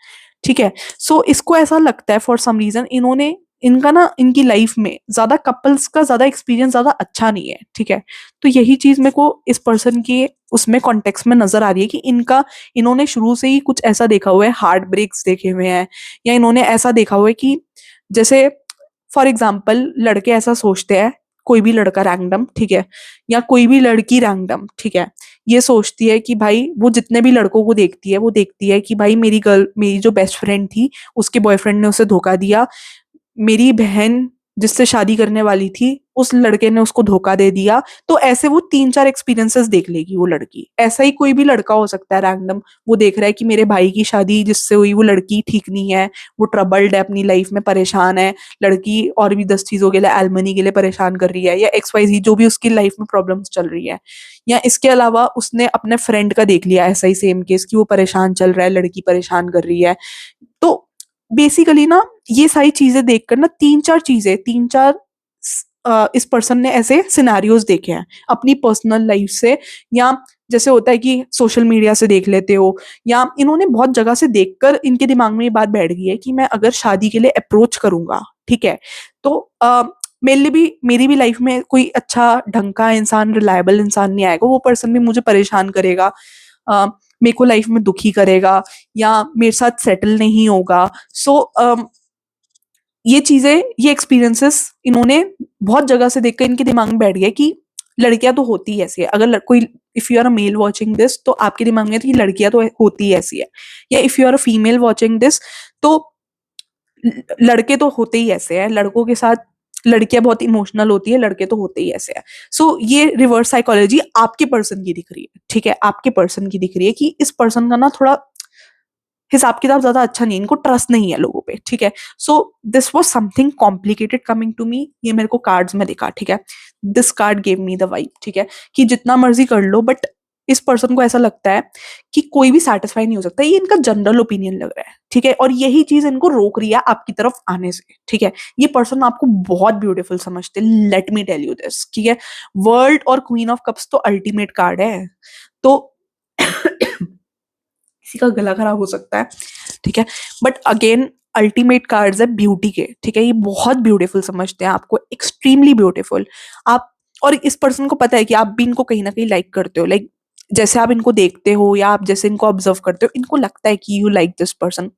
ठीक है, सो इसको ऐसा लगता है फॉर सम रीजन इन्होंने, इनका ना इनकी लाइफ में ज्यादा कपल्स का ज्यादा एक्सपीरियंस ज्यादा अच्छा नहीं है। ठीक है, तो यही चीज मेरे को इस पर्सन के उसमें कॉन्टेक्स्ट में नजर आ रही है कि इन्होंने शुरू से ही कुछ ऐसा देखा हुआ है, हार्ट ब्रेक्स देखे हुए हैं, या इन्होंने ऐसा देखा हुआ है कि जैसे फॉर एग्जाम्पल लड़के ऐसा सोचते हैं, कोई भी लड़का रैंडम, ठीक है, या कोई भी लड़की रैंडम, ठीक है, ये सोचती है कि भाई वो जितने भी लड़कों को देखती है, वो देखती है कि भाई मेरी जो बेस्ट फ्रेंड थी, उसके बॉयफ्रेंड ने उसे धोखा दिया, मेरी बहन जिससे शादी करने वाली थी, उस लड़के ने उसको धोखा दे दिया। तो ऐसे वो 3-4 एक्सपीरियंसेस देख लेगी वो लड़की। ऐसा ही कोई भी लड़का हो सकता है रैंडम, वो देख रहा है कि मेरे भाई की शादी जिससे हुई वो लड़की ठीक नहीं है, वो ट्रबल्ड है, अपनी लाइफ में परेशान है, लड़की और भी 10 चीजों के लिए, एलमनी के लिए परेशान कर रही है, या XYZ जो भी उसकी लाइफ में प्रॉब्लम्स चल रही है। या इसके अलावा उसने अपने फ्रेंड का देख लिया ऐसा ही सेम केस कि वो परेशान चल रहा है, लड़की परेशान कर रही है। तो बेसिकली ना ये सारी चीजें देखकर ना, 3-4 इस पर्सन ने ऐसे सिनेरियोज देखे हैं अपनी पर्सनल लाइफ से, या जैसे होता है कि सोशल मीडिया से देख लेते हो, या इन्होंने बहुत जगह से देखकर इनके दिमाग में ये बात बैठ गई है कि मैं अगर शादी के लिए अप्रोच करूंगा, ठीक है, तो मेरी भी लाइफ में कोई अच्छा ढंग का इंसान, रिलायबल इंसान नहीं आएगा, वो पर्सन भी मुझे परेशान करेगा, मेरे को लाइफ में दुखी करेगा, या मेरे साथ सेटल नहीं होगा। सो ये चीजें, ये एक्सपीरियंसेस इन्होंने बहुत जगह से देखकर इनके दिमाग में बैठ गया कि लड़कियां तो होती ही ऐसी है। अगर कोई, if you are a male watching this, तो आपके दिमाग में कि लड़कियां तो होती ही ऐसी है, या if you are a female watching this, तो लड़के तो होते ही ऐसे हैं, लड़कों के साथ लड़कियां बहुत इमोशनल होती है, लड़के तो होते ही ऐसे हैं। सो ये रिवर्स साइकोलॉजी आपके पर्सन की दिख रही है। ठीक है, आपके पर्सन की दिख रही है कि इस पर्सन का ना थोड़ा हिसाब किताब ज्यादा अच्छा नहीं, इनको ट्रस्ट नहीं है लोगों पे। ठीक है, so this was something complicated coming to me, ये मेरे को कार्ड्स में दिखा। ठीक है, this card gave me the vibe, ठीक है, कि जितना मर्जी कर लो, बट इस पर्सन को ऐसा लगता है कि कोई भी सेटिस्फाई नहीं हो सकता। ये इनका जनरल ओपिनियन लग रहा है, ठीक है, और यही चीज इनको रोक रही है आपकी तरफ आने से, ठीक है। ये पर्सन आपको बहुत ब्यूटीफुल समझते हैं, let me tell you this, ठीक है। वर्ल्ड और क्वीन ऑफ कप्स तो अल्टीमेट कार्ड है, तो किसी का गला खराब हो सकता है, ठीक है, बट अगेन अल्टीमेट कार्ड्स है ब्यूटी के, ठीक है। ये बहुत ब्यूटीफुल समझते हैं आपको, एक्सट्रीमली ब्यूटीफुल। आप, और इस पर्सन को पता है कि आप भी इनको कहीं ना कहीं लाइक करते हो, लाइक जैसे आप इनको देखते हो या आप जैसे इनको ऑब्जर्व करते हो, इनको लगता है कि you like this person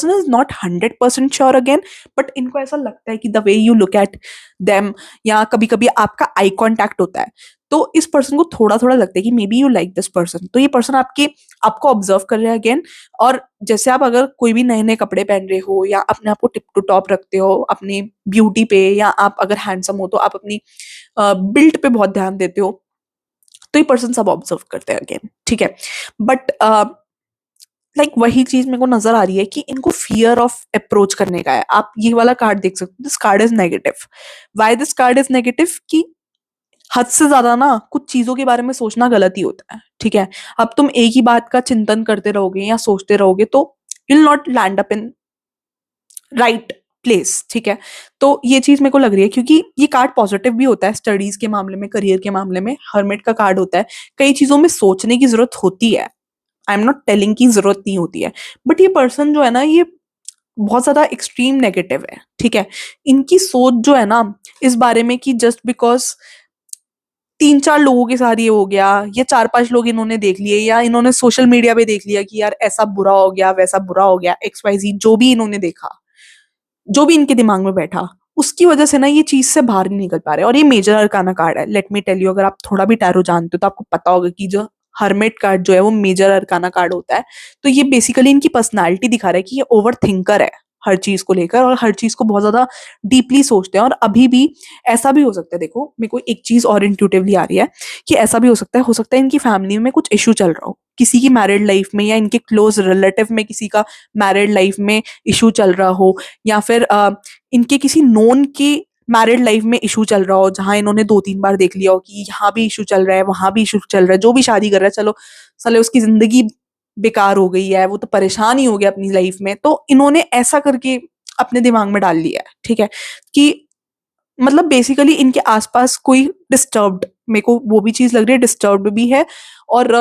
is not 100% sure again, but इनको ऐसा लगता है कि the way you look at them, या कभी कभी आपका आई कांटेक्ट होता है, तो इस पर्सन को थोड़ा थोड़ा लगता है कि may be you like this person. तो ये पर्सन आपको ऑब्जर्व कर रहा है अगेन। और जैसे आप अगर कोई भी नए नए कपड़े पहन रहे हो या अपने आप को टिप टू टॉप रखते हो अपनी ब्यूटी पे, या आप अगर हैंडसम हो तो आप अपनी बिल्ड पे बहुत ध्यान देते हो, तो ये पर्सन सब ऑब्जर्व करते हैं अगेन, ठीक है। बट लाइक वही चीज मेरे को नजर आ रही है कि इनको फियर ऑफ अप्रोच करने का है। आप ये वाला कार्ड देख सकते हो, this card is negative. Why this card is negative? कि हद से ज्यादा ना कुछ चीजों के बारे में सोचना गलत ही होता है, ठीक है। अब तुम एक ही बात का चिंतन करते रहोगे या सोचते रहोगे तो will not land up in right place, ठीक है। तो ये चीज मेरे को लग रही है, क्योंकि ये कार्ड पॉजिटिव भी होता है स्टडीज के मामले में, करियर के मामले में, हर्मिट का कार्ड होता है। कई चीजों में सोचने की जरूरत होती है, आई एम नॉट टेलिंग की जरूरत नहीं होती है, बट ये पर्सन जो है ना, ये बहुत ज्यादा एक्सट्रीम नेगेटिव है, ठीक है। इनकी सोच जो है ना इस बारे में कि जस्ट बिकॉज 3-4 लोगों के साथ ये हो गया, या 4-5 लोग इन्होंने देख लिए, या इन्होंने सोशल मीडिया पे देख लिया कि यार ऐसा बुरा हो गया, वैसा बुरा हो गया, XYZ, जो भी इन्होंने देखा, जो भी इनके दिमाग में बैठा, उसकी वजह से ना ये चीज से बाहर नहीं निकल पा रहे। और ये मेजर अरकाना कार्ड है, लेट मी टेल यू, अगर आप थोड़ा भी टैरो जानते हो तो आपको पता होगा कि जो हर्मिट कार्ड जो है वो मेजर अरकाना कार्ड होता है। तो ये बेसिकली इनकी पर्सनालिटी दिखा रहा है कि ये ओवर थिंकर है हर चीज को लेकर, और हर चीज को बहुत ज्यादा डीपली सोचते हैं। और अभी भी ऐसा भी हो सकता है, देखो मेरे को एक चीज और इंट्यूटिवली आ रही है कि ऐसा भी हो सकता है इनकी फैमिली में कुछ इशू चल रहा हो, किसी की मैरिड लाइफ में, या इनके क्लोज रिलेटिव में किसी का मैरिड लाइफ में इशू चल रहा हो, या फिर इनके किसी नोन की मैरिड लाइफ में इशू चल रहा हो, जहां इन्होंने 2-3 बार देख लिया हो कि यहाँ भी इशू चल रहा है, वहां भी इशू चल रहा है, जो भी शादी कर रहा है, चलो साले उसकी जिंदगी बेकार हो गई है, वो तो परेशान ही हो गया अपनी लाइफ में, तो इन्होंने ऐसा करके अपने दिमाग में डाल लिया है, ठीक है, कि मतलब बेसिकली इनके आसपास कोई डिस्टर्ब्ड, मेरे को वो भी चीज लग रही है, डिस्टर्ब्ड भी है। और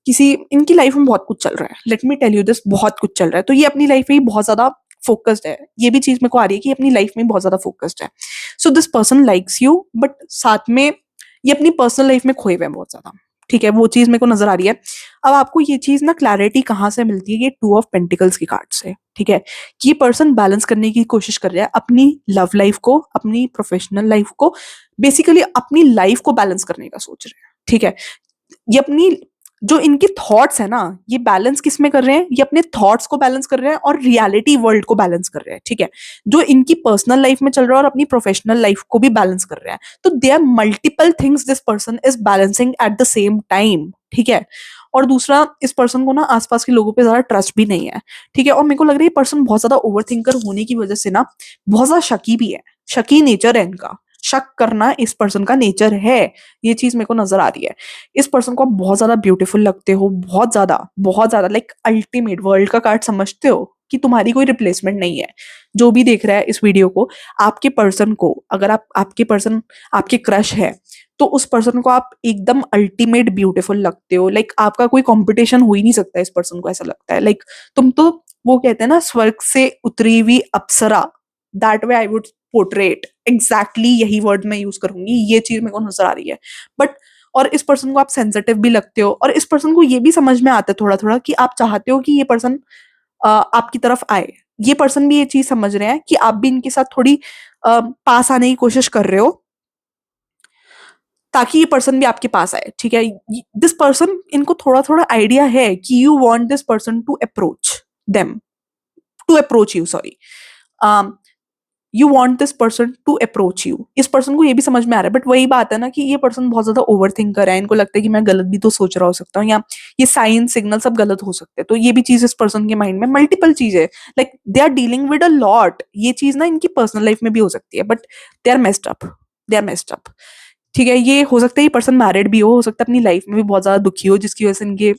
किसी इनकी लाइफ में बहुत कुछ चल रहा है, let me tell you this, बहुत कुछ चल रहा है, तो ये अपनी लाइफ में ही बहुत ज्यादा फोकस्ड है। ये भी चीज मेरे को आ रही है कि अपनी लाइफ में बहुत ज्यादा फोकस्ड है। So this person likes you, but साथ में ये अपनी पर्सनल लाइफ में खोए हुए हैं बहुत ज्यादा, ठीक है, वो चीज मेरे को नजर आ रही है। अब आपको ये चीज ना क्लैरिटी कहाँ से मिलती है? ये 2 ऑफ पेंटिकल्स की कार्ड से, ठीक है। कि ये पर्सन बैलेंस करने की कोशिश कर रहा है अपनी लव लाइफ को, अपनी प्रोफेशनल लाइफ को, बेसिकली अपनी लाइफ को बैलेंस करने का सोच रहे हैं, ठीक है। ये अपनी जो इनके थॉट्स है ना, ये बैलेंस किस में कर रहे हैं? ये अपने थॉट्स को बैलेंस कर रहे हैं और रियलिटी वर्ल्ड को बैलेंस कर रहे हैं, ठीक है। जो इनकी पर्सनल लाइफ में चल रहा है और अपनी प्रोफेशनल लाइफ को भी बैलेंस कर रहे हैं, तो they are multiple things this person is balancing at the same time, ठीक है। और दूसरा, इस पर्सन को ना आसपास के लोगों पे ज्यादा ट्रस्ट भी नहीं है, ठीक है। और मेरे को लग रहा है ये पर्सन बहुत ज्यादा ओवर थिंकर होने की वजह से ना बहुत ज्यादा शकी भी है, शकी नेचर है इनका, शक करना इस पर्सन का नेचर है। ये चीज मेरे को नजर आ रही है। इस पर्सन को आप बहुत ज्यादा ब्यूटीफुल लगते हो, बहुत ज्यादा, लाइक अल्टीमेट वर्ल्ड का कार्ड समझते हो कि तुम्हारी कोई रिप्लेसमेंट नहीं है। जो भी देख रहा है इस वीडियो को, आपके पर्सन को, अगर आपके पर्सन आपके क्रश है, तो उस पर्सन को आप एकदम अल्टीमेट ब्यूटीफुल लगते हो, लाइक आपका कोई कंपटीशन हो ही नहीं सकता इस पर्सन को, ऐसा लगता है लाइक तुम तो, वो कहते हैं ना, स्वर्ग से उतरी हुई अप्सरा, that way I would portrait, exactly यही वर्ड मैं यूज करूंगी। ये चीज मेरे को नजर आ रही है। बट और इस पर्सन को आप सेंसिटिव भी लगते हो, और इस पर्सन को ये भी समझ में आता है थोड़ा थोड़ा कि आप चाहते हो कि ये पर्सन आपकी तरफ आए। ये पर्सन भी ये चीज समझ रहे हैं कि आप भी इनके साथ थोड़ी पास आने की कोशिश कर रहे हो, ताकि ये पर्सन भी आपके पास आए, ठीक है। दिस पर्सन, इनको थोड़ा थोड़ा आइडिया है कि you want this person to approach them, to approach you, sorry, you want this person to approach you. इस पर्सन को ये भी समझ में आ रहा है, बट वही बात है ना कि ये पर्सन बहुत ज्यादा ओवर थिंकर है, इनको लगता है कि मैं गलत भी तो सोच रहा हो सकता हूँ, या ये साइन सिग्नल सब गलत हो सकते हैं। तो ये भी चीज इस पर्सन के माइंड में मल्टीपल चीज है, like they are dealing with a lot. ये चीज ना इनकी पर्सनल लाइफ में भी हो सकती है, but they are messed up, they are messed up, ठीक है, ये हो सकता है ये पर्सन मैरिड भी हो सकता है अपनी लाइफ में भी बहुत ज्यादा दुखी हो, जिसकी वजह से इनके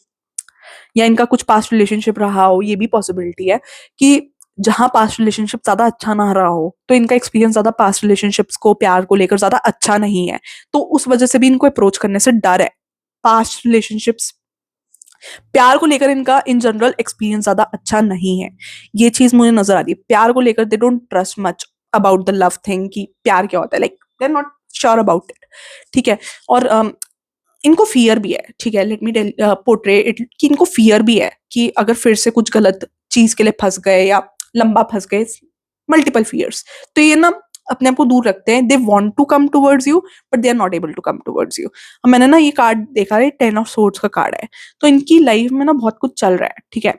या इनका कुछ पास्ट रिलेशनशिप रहा हो, ये भी पॉसिबिलिटी है कि जहां पास्ट रिलेशनशिप ज्यादा अच्छा ना रहा हो, तो इनका एक्सपीरियंस ज्यादा पास्ट रिलेशनशिप्स को, प्यार को लेकर ज्यादा अच्छा नहीं है, तो उस वजह से भी इनको अप्रोच करने से डर है। पास्ट रिलेशनशिप्स, प्यार को लेकर इनका इन जनरल एक्सपीरियंस ज्यादा अच्छा नहीं है, ये चीज मुझे नजर आ रही है। प्यार को लेकर they don't trust much about the love thing, कि प्यार क्या होता है, like they are not sure about it. ठीक है, और इनको फियर भी है, ठीक है, let me tell portray it, कि इनको फियर भी है कि अगर फिर से कुछ गलत चीज के लिए फंस गए या लंबा फंस गए, मल्टीपल फियर्स, तो ये ना अपने आप को दूर रखते हैं। They want to come towards you but they are not able to come towards you. मैंने ना ये कार्ड देखा है, 10 ऑफ सोर्ड्स का कार्ड है, तो इनकी लाइफ में ना बहुत कुछ चल रहा है। ठीक है,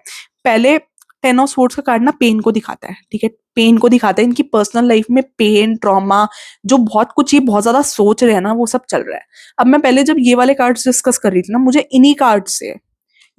पहले 10 ऑफ सोर्ड्स का कार्ड ना पेन को दिखाता है, ठीक है, पेन को दिखाता है, इनकी पर्सनल लाइफ में पेन, ट्रॉमा, जो बहुत कुछ ये बहुत ज्यादा सोच रहे हैं ना, वो सब चल रहा है। अब मैं पहले जब ये वाले कार्ड्स डिस्कस कर रही थी ना, मुझे इन्हीं कार्ड से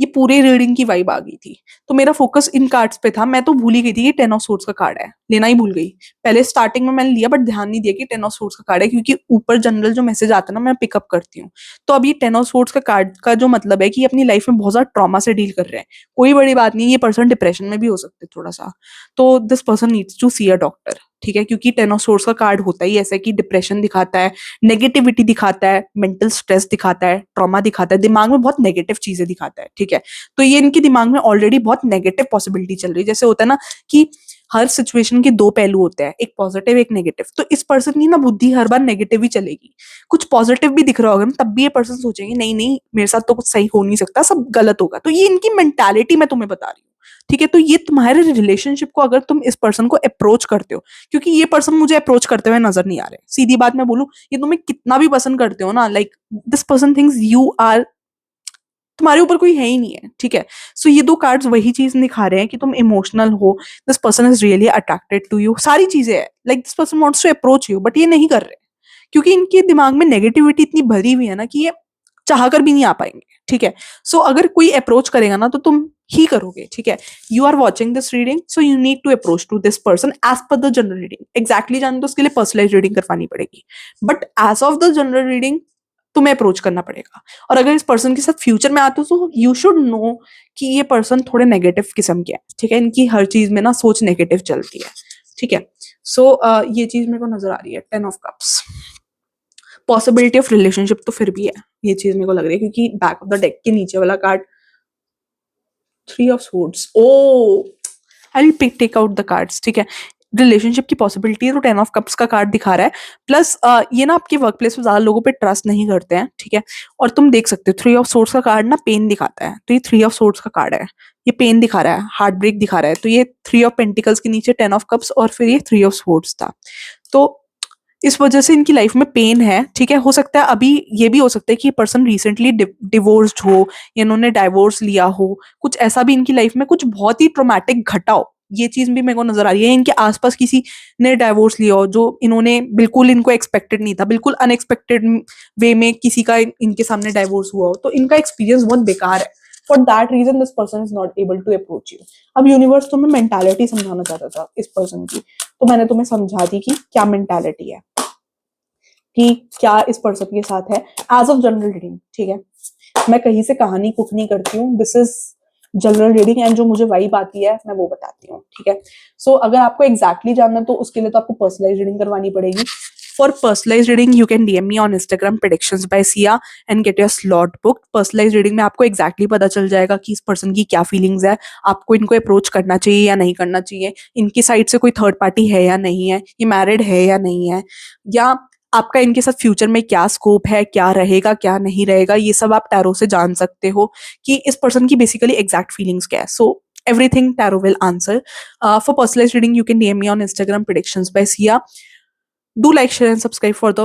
ये पूरे रीडिंग की वाइब आ गई थी, तो मेरा फोकस इन कार्ड्स पे था। मैं तो भूल ही गई थी कि 10 ऑफ सोर्ड्स का कार्ड है, लेना ही भूल गई। पहले स्टार्टिंग में मैंने लिया बट ध्यान नहीं दिया कि 10 ऑफ सोर्ड्स का कार्ड है, क्योंकि ऊपर जनरल जो मैसेज आता है ना, मैं पिकअप करती हूँ। तो अब ये 10 ऑफ सोर्ड्स का कार्ड का जो मतलब है कि ये अपनी लाइफ में बहुत ज्यादा ट्रॉमा से डील कर रहे हैं। कोई बड़ी बात नहीं, ये पर्सन डिप्रेशन में भी हो सकते हैं थोड़ा सा, तो this person needs to see a doctor. ठीक है, क्योंकि 10 ऑफ सोर्ड्स का कार्ड होता ही ऐसा कि डिप्रेशन दिखाता है, नेगेटिविटी दिखाता है, मेंटल स्ट्रेस दिखाता है, ट्रॉमा दिखाता है, दिमाग में बहुत नेगेटिव चीजें दिखाता है। ठीक है, तो ये इनके दिमाग में ऑलरेडी बहुत नेगेटिव पॉसिबिलिटी चल रही है। जैसे होता है ना कि हर सिचुएशन के दो पहलू होते हैं, एक पॉजिटिव एक नेगेटिव, तो इस पर्सन की ना बुद्धि हर बार नेगेटिव ही चलेगी। कुछ पॉजिटिव भी दिख रहा होगा ना, तब भी ये पर्सन सोचेंगे नहीं नहीं, मेरे साथ तो कुछ सही हो नहीं सकता, सब गलत होगा। तो ये इनकी मेंटालिटी मैं तुम्हें बता रही हूँ। ठीक है, तो ये तुम्हारे रिलेशनशिप को, अगर तुम इस पर्सन को अप्रोच करते हो, क्योंकि ये पर्सन मुझे अप्रोच करते हुए नजर नहीं आ रहे, सीधी बात मैं बोलूं, ये तुम्हें कितना भी पसंद करते हो ना, like this person thinks you are, तुम्हारे ऊपर कोई है ही नहीं है। ठीक है, सो ये दो कार्ड्स वही चीज दिखा रहे हैं कि तुम इमोशनल हो, this person is really attracted to you, सारी चीजें हैं, like this person wants to approach you, but ये नहीं कर रहे, क्योंकि इनके दिमाग में नेगेटिविटी इतनी भरी हुई है ना कि ये चाह कर भी नहीं आ पाएंगे। ठीक है, सो अगर कोई अप्रोच करेगा ना, तो तुम ही करोगे। ठीक है, you are watching this reading, so you need to approach to this person as per the general reading. Exactly जाने तो उसके लिए पर्सनलाइज रीडिंग करवानी पड़ेगी, but as of the general reading तुम्हें अप्रोच करना पड़ेगा। और अगर इस पर्सन के साथ फ्यूचर में आते हो, तो यू शुड नो कि ये पर्सन थोड़े नेगेटिव किस्म के हैं। ठीक है, इनकी हर चीज में ना सोच नेगेटिव चलती है। ठीक है, सो ये चीज मेरे को नजर आ रही है, 10 of cups. Possibility of relationship तो फिर भी है, ये चीज मेरे को लग रही है, क्योंकि बैक ऑफ द डेक के नीचे वाला card 3 of swords, oh I will take out the cards. ठीक है, रिलेशनशिप की पॉसिबिलिटी है, तो 10 ऑफ कप्स का कार्ड दिखा रहा है। प्लस ये ना आपके वर्क प्लेस में ज्यादा लोगों पे ट्रस्ट नहीं करते हैं। ठीक है, और तुम देख सकते हो 3 ऑफ सोर्ड्स का कार्ड ना पेन दिखाता है, तो ये 3 ऑफ सोर्ड्स का कार्ड है, ये पेन दिखा रहा है, हार्ट ब्रेक दिखा रहा है। तो ये 3 ऑफ पेंटिकल्स के नीचे 10 ऑफ कप्स, और फिर ये 3 ऑफ सोर्ड्स था। तो इस वजह से इनकी लाइफ में पेन है। ठीक है, हो सकता है अभी ये भी हो सकता है कि ये पर्सन रिसेंटली डिवोर्स्ड हो, या इन्होंने डाइवोर्स लिया हो, कुछ ऐसा भी इनकी लाइफ में कुछ बहुत ही ट्रोमैटिक घटा हो। ये चीज भी मेरे को नजर आ रही है, इनके आसपास किसी ने डाइवोर्स लिया हो, जो इन्होंने बिल्कुल, इनको एक्सपेक्टेड नहीं था, बिल्कुल अनएक्सपेक्टेड वे में किसी का इनके सामने डाइवोर्स हुआ हो, तो इनका एक्सपीरियंस बहुत बेकार है। For that reason this person is not able to approach you. अब यूनिवर्स तुम्हें मेंटालिटी समझाना चाहता था इस पर्सन की, तो मैंने तुम्हें समझा दी कि क्या मेंटालिटी है, कि क्या इस पर्सन के साथ है एज ऑफ जनरल रीडिंग। ठीक है, मैं कहीं से कहानी कुक नहीं करती हूँ, this is general reading, and जो मुझे वाइब आती है मैं वो बताती हूँ। ठीक है, सो अगर आपको एग्जैक्टली जानना, तो उसके लिए तो आपको पर्सनलाइज रीडिंग करवानी पड़ेगी। For personalise reading you can DM me on Instagram predictions by Siya and get your slot book. Personalise reading में आपको एग्जैक्टली पता चल जाएगा कि इस पर्सन की क्या फीलिंग्स है, आपको इनको अप्रोच करना चाहिए या नहीं करना चाहिए, इनकी साइड से कोई थर्ड पार्टी है या नहीं है, ये मैरिड है या नहीं है, या आपका इनके साथ फ्यूचर में क्या स्कोप है, क्या रहेगा क्या नहीं रहेगा, ये सब आप टैरो से जान सकते हो कि इस पर्सन की बेसिकली एग्जैक्ट फीलिंग्स क्या है। So everything tarot will answer. For personalise reading you can DM me on Instagram predictions by Siya. Do like share and subscribe for the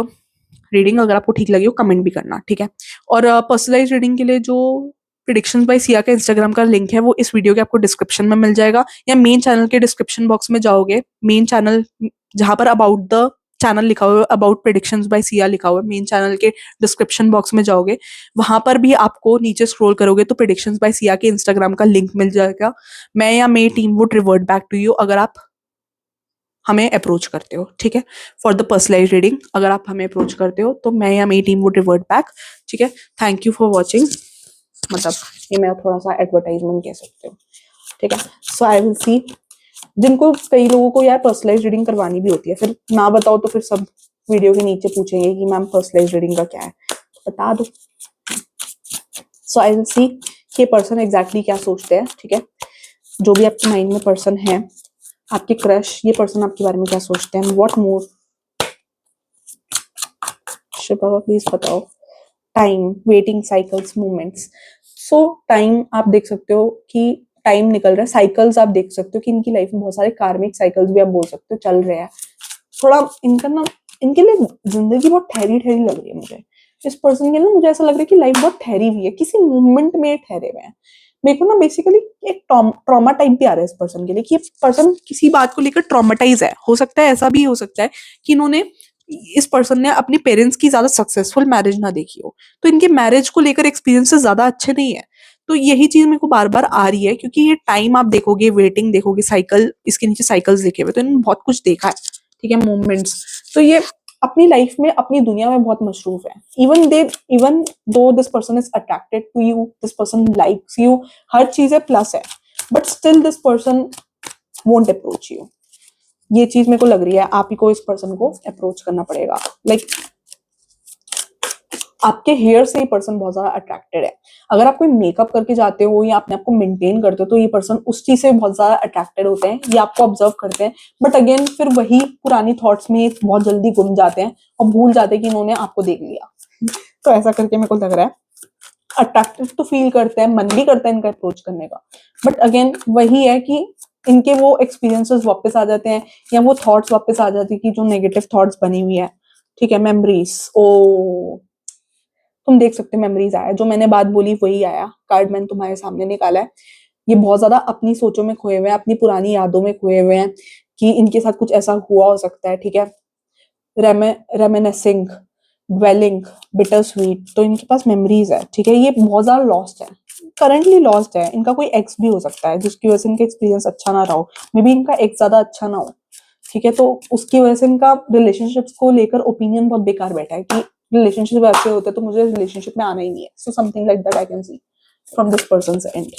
reading. अगर आपको ठीक लगी हो कमेंट भी करना। ठीक है, और पर्सनलाइज रीडिंग के लिए जो प्रिडिक्शंस बाय सिया का इंस्टाग्राम का लिंक है, वो इस वीडियो के आपको डिस्क्रिप्शन में मिल जाएगा, या मेन चैनल के डिस्क्रिप्शन बॉक्स में जाओगे, मेन चैनल जहां पर अबाउट द चैनल लिखा हुआ है, अबाउट प्रिडिक्शंस बाय सिया लिखा हुआ है, मेन चैनल के डिस्क्रिप्शन बॉक्स में जाओगे, वहां पर भी आपको नीचे स्क्रॉल करोगे तो प्रिडिक्शंस बाय सिया के इंस्टाग्राम का लिंक मिल जाएगा। मैं या मेरी team would revert back to you अगर आप हमें अप्रोच करते हो, ठीक है। फॉर द पर्सनलाइज रीडिंग अगर आप हमें अप्रोच करते हो तो मैं या मेरी टीम वुड रिवर्ट बैक, ठीक है। थैंक यू फॉर वॉचिंग, मतलब ये मैं थोड़ा सा एडवर्टाइजमेंट कह सकते हो, ठीक है। सो आई विल सी, जिनको कई लोगों को यार पर्सनलाइज रीडिंग करवानी भी होती है, फिर ना बताओ तो फिर सब वीडियो के नीचे पूछेंगे कि मैम पर्सनलाइज रीडिंग का क्या है, बता दो। सो आई विल सी कि पर्सन एग्जैक्टली क्या सोचते हैं, ठीक है। जो भी आपके माइंड में पर्सन है, आपके क्रश, ये पर्सन आपके बारे में क्या सोचते हैं, व्हाट मोर, शिवा प्लीज बताओ। Time, waiting, cycles, movements. सो टाइम आप देख सकते हो कि टाइम निकल रहा है, साइकिल्स आप देख सकते हो कि इनकी लाइफ में बहुत सारे कार्मिक साइकिल्स भी आप बोल सकते हो चल रहे हैं। थोड़ा इनका ना, इनके लिए जिंदगी बहुत ठहरी ठहरी लग रही है मुझे। इस पर्सन के लिए मुझे ऐसा लग रहा है कि लाइफ बहुत ठहरी हुई है, किसी मूवमेंट में ठहरे हुए हैं। मेरे को ना बेसिकली एक ट्रॉमा टाइप भी आ रहा है इस पर्सन के लिए, कि ये पर्सन किसी बात को लेकर ट्रॉमेटाइज है। हो सकता है ऐसा भी हो सकता है कि इन्होंने, इस पर्सन ने अपनी पेरेंट्स की ज्यादा सक्सेसफुल मैरिज ना देखी हो, तो इनके मैरिज को लेकर एक्सपीरियंसेस ज्यादा अच्छे नहीं है। तो यही चीज मेरे को बार बार आ रही है, क्योंकि ये टाइम आप देखोगे, वेटिंग देखोगे, साइकिल, इसके नीचे साइकिल्स लिखे हुए, तो इन्होंने बहुत कुछ देखा है, ठीक है, मूवमेंट्स। तो ये अपनी लाइफ में, अपनी दुनिया में बहुत मशरूफ है। Even though this person is attracted to you, this person likes you, हर चीज है, प्लस है, but still this person won't approach you. ये चीज मेरे को लग रही है, आप ही को इस पर्सन को अप्रोच करना पड़ेगा। लाइक आपके हेयर से ये पर्सन बहुत ज्यादा अट्रैक्टेड है। अगर आप कोई मेकअप करके जाते हो या अपने आप को मेंटेन करते हो, तो ये पर्सन उस चीज से बहुत ज्यादा अट्रैक्टेड होते हैं, ये आपको ऑब्जर्व करते हैं। बट अगेन फिर वही पुरानी थॉट्स में बहुत जल्दी गुम जाते हैं और भूल जाते हैं कि इन्होंने आपको देख लिया। तो ऐसा करके मेरे को लग रहा है, अट्रैक्टिव तो फील करते हैं, मन भी करता है इनका अप्रोच करने का, बट अगेन वही है कि इनके वो एक्सपीरियंसेस वापस आ जाते हैं, या वो थॉट्स वापस आ जाती है कि जो नेगेटिव थॉट्स बनी हुई है, ठीक है। मेमोरीज, ओ तुम देख सकते हो मेमोरीज आया, जो मैंने बात बोली वही आया, कार्ड मैंने तुम्हारे सामने निकाला है। ये बहुत ज्यादा अपनी सोचों में खोए हुए हैं, अपनी पुरानी यादों में खोए हुए हैं कि इनके साथ कुछ ऐसा हुआ हो सकता है, ठीक है। रेमिनेसिंग, ड्वेलिंग, बिटर स्वीट, तो इनके पास मेमोरीज है, ठीक है। ये बहुत ज्यादा लॉस्ट है, करंटली लॉस्ट है। इनका कोई एक्स भी हो सकता है जिसकी वजह से इनका एक्सपीरियंस अच्छा ना रहा हो, मे बी इनका एक्स ज्यादा अच्छा ना हो, ठीक है। तो उसकी वजह से इनका रिलेशनशिप्स को लेकर ओपिनियन बहुत बेकार बैठा है कि रिलेशनशिप ऐसे होते तो मुझे रिलेशनशिप में आना ही नहीं है। So something like that I can C from this persons and.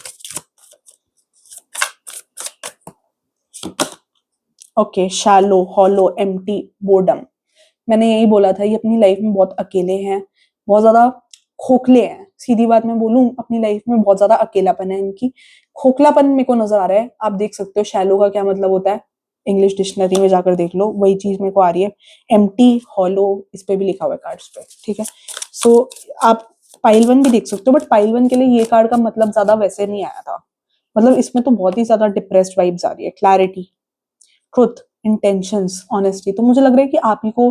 Okay, shallow, hollow, empty, boredom. मैंने यही बोला था, ये अपनी लाइफ में बहुत अकेले हैं, बहुत ज्यादा खोखले हैं। सीधी बात मैं बोलूं, अपनी लाइफ में बहुत ज्यादा अकेलापन है इनकी, खोखलापन मेरे को नजर आ रहा है। आप देख सकते हो शैलो का क्या मतलब होता है, इंग्लिश डिक्शनरी में जाकर देख लो, वही चीज मेरे को आ रही है। एम्प्टी, हॉलो, इस पे भी लिखा हुआ है कार्ड्स पे, ठीक है। सो आप पाइल वन भी देख सकते हो, बट पाइल वन के लिए ये कार्ड का मतलब ज्यादा वैसे नहीं आया था। मतलब इसमें तो बहुत ही ज्यादा डिप्रेस्ड वाइब्स आ रही है। Clarity, truth, intentions, honesty. तो मुझे लग रहा है कि आप ही को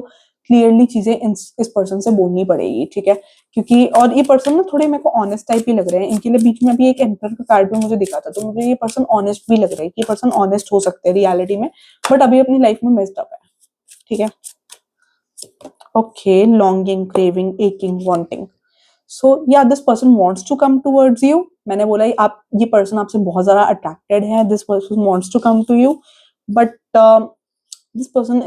क्लियरली चीजें इस पर्सन से बोलनी पड़ेगी, ठीक है। क्योंकि और ये पर्सन ना थोड़े मेरे को ऑनेस्ट टाइप ही लग रहे हैं। इनके लिए बीच में अभी एक एम्पर का कार्ड भी मुझे दिखा था, तो मुझे ये पर्सन ऑनेस्ट भी लग रहा है कि ये पर्सन ऑनेस्ट हो सकते हैं रियलिटी में, बट अभी अपनी लाइफ में मेस्ड अप है, ठीक है। Okay, longing, craving, aching, wanting. So या this person wants to come towards you. मैंने बोला आप, ये पर्सन आपसे बहुत ज्यादा अट्रैक्टेड है, this person wants to come to you, but this person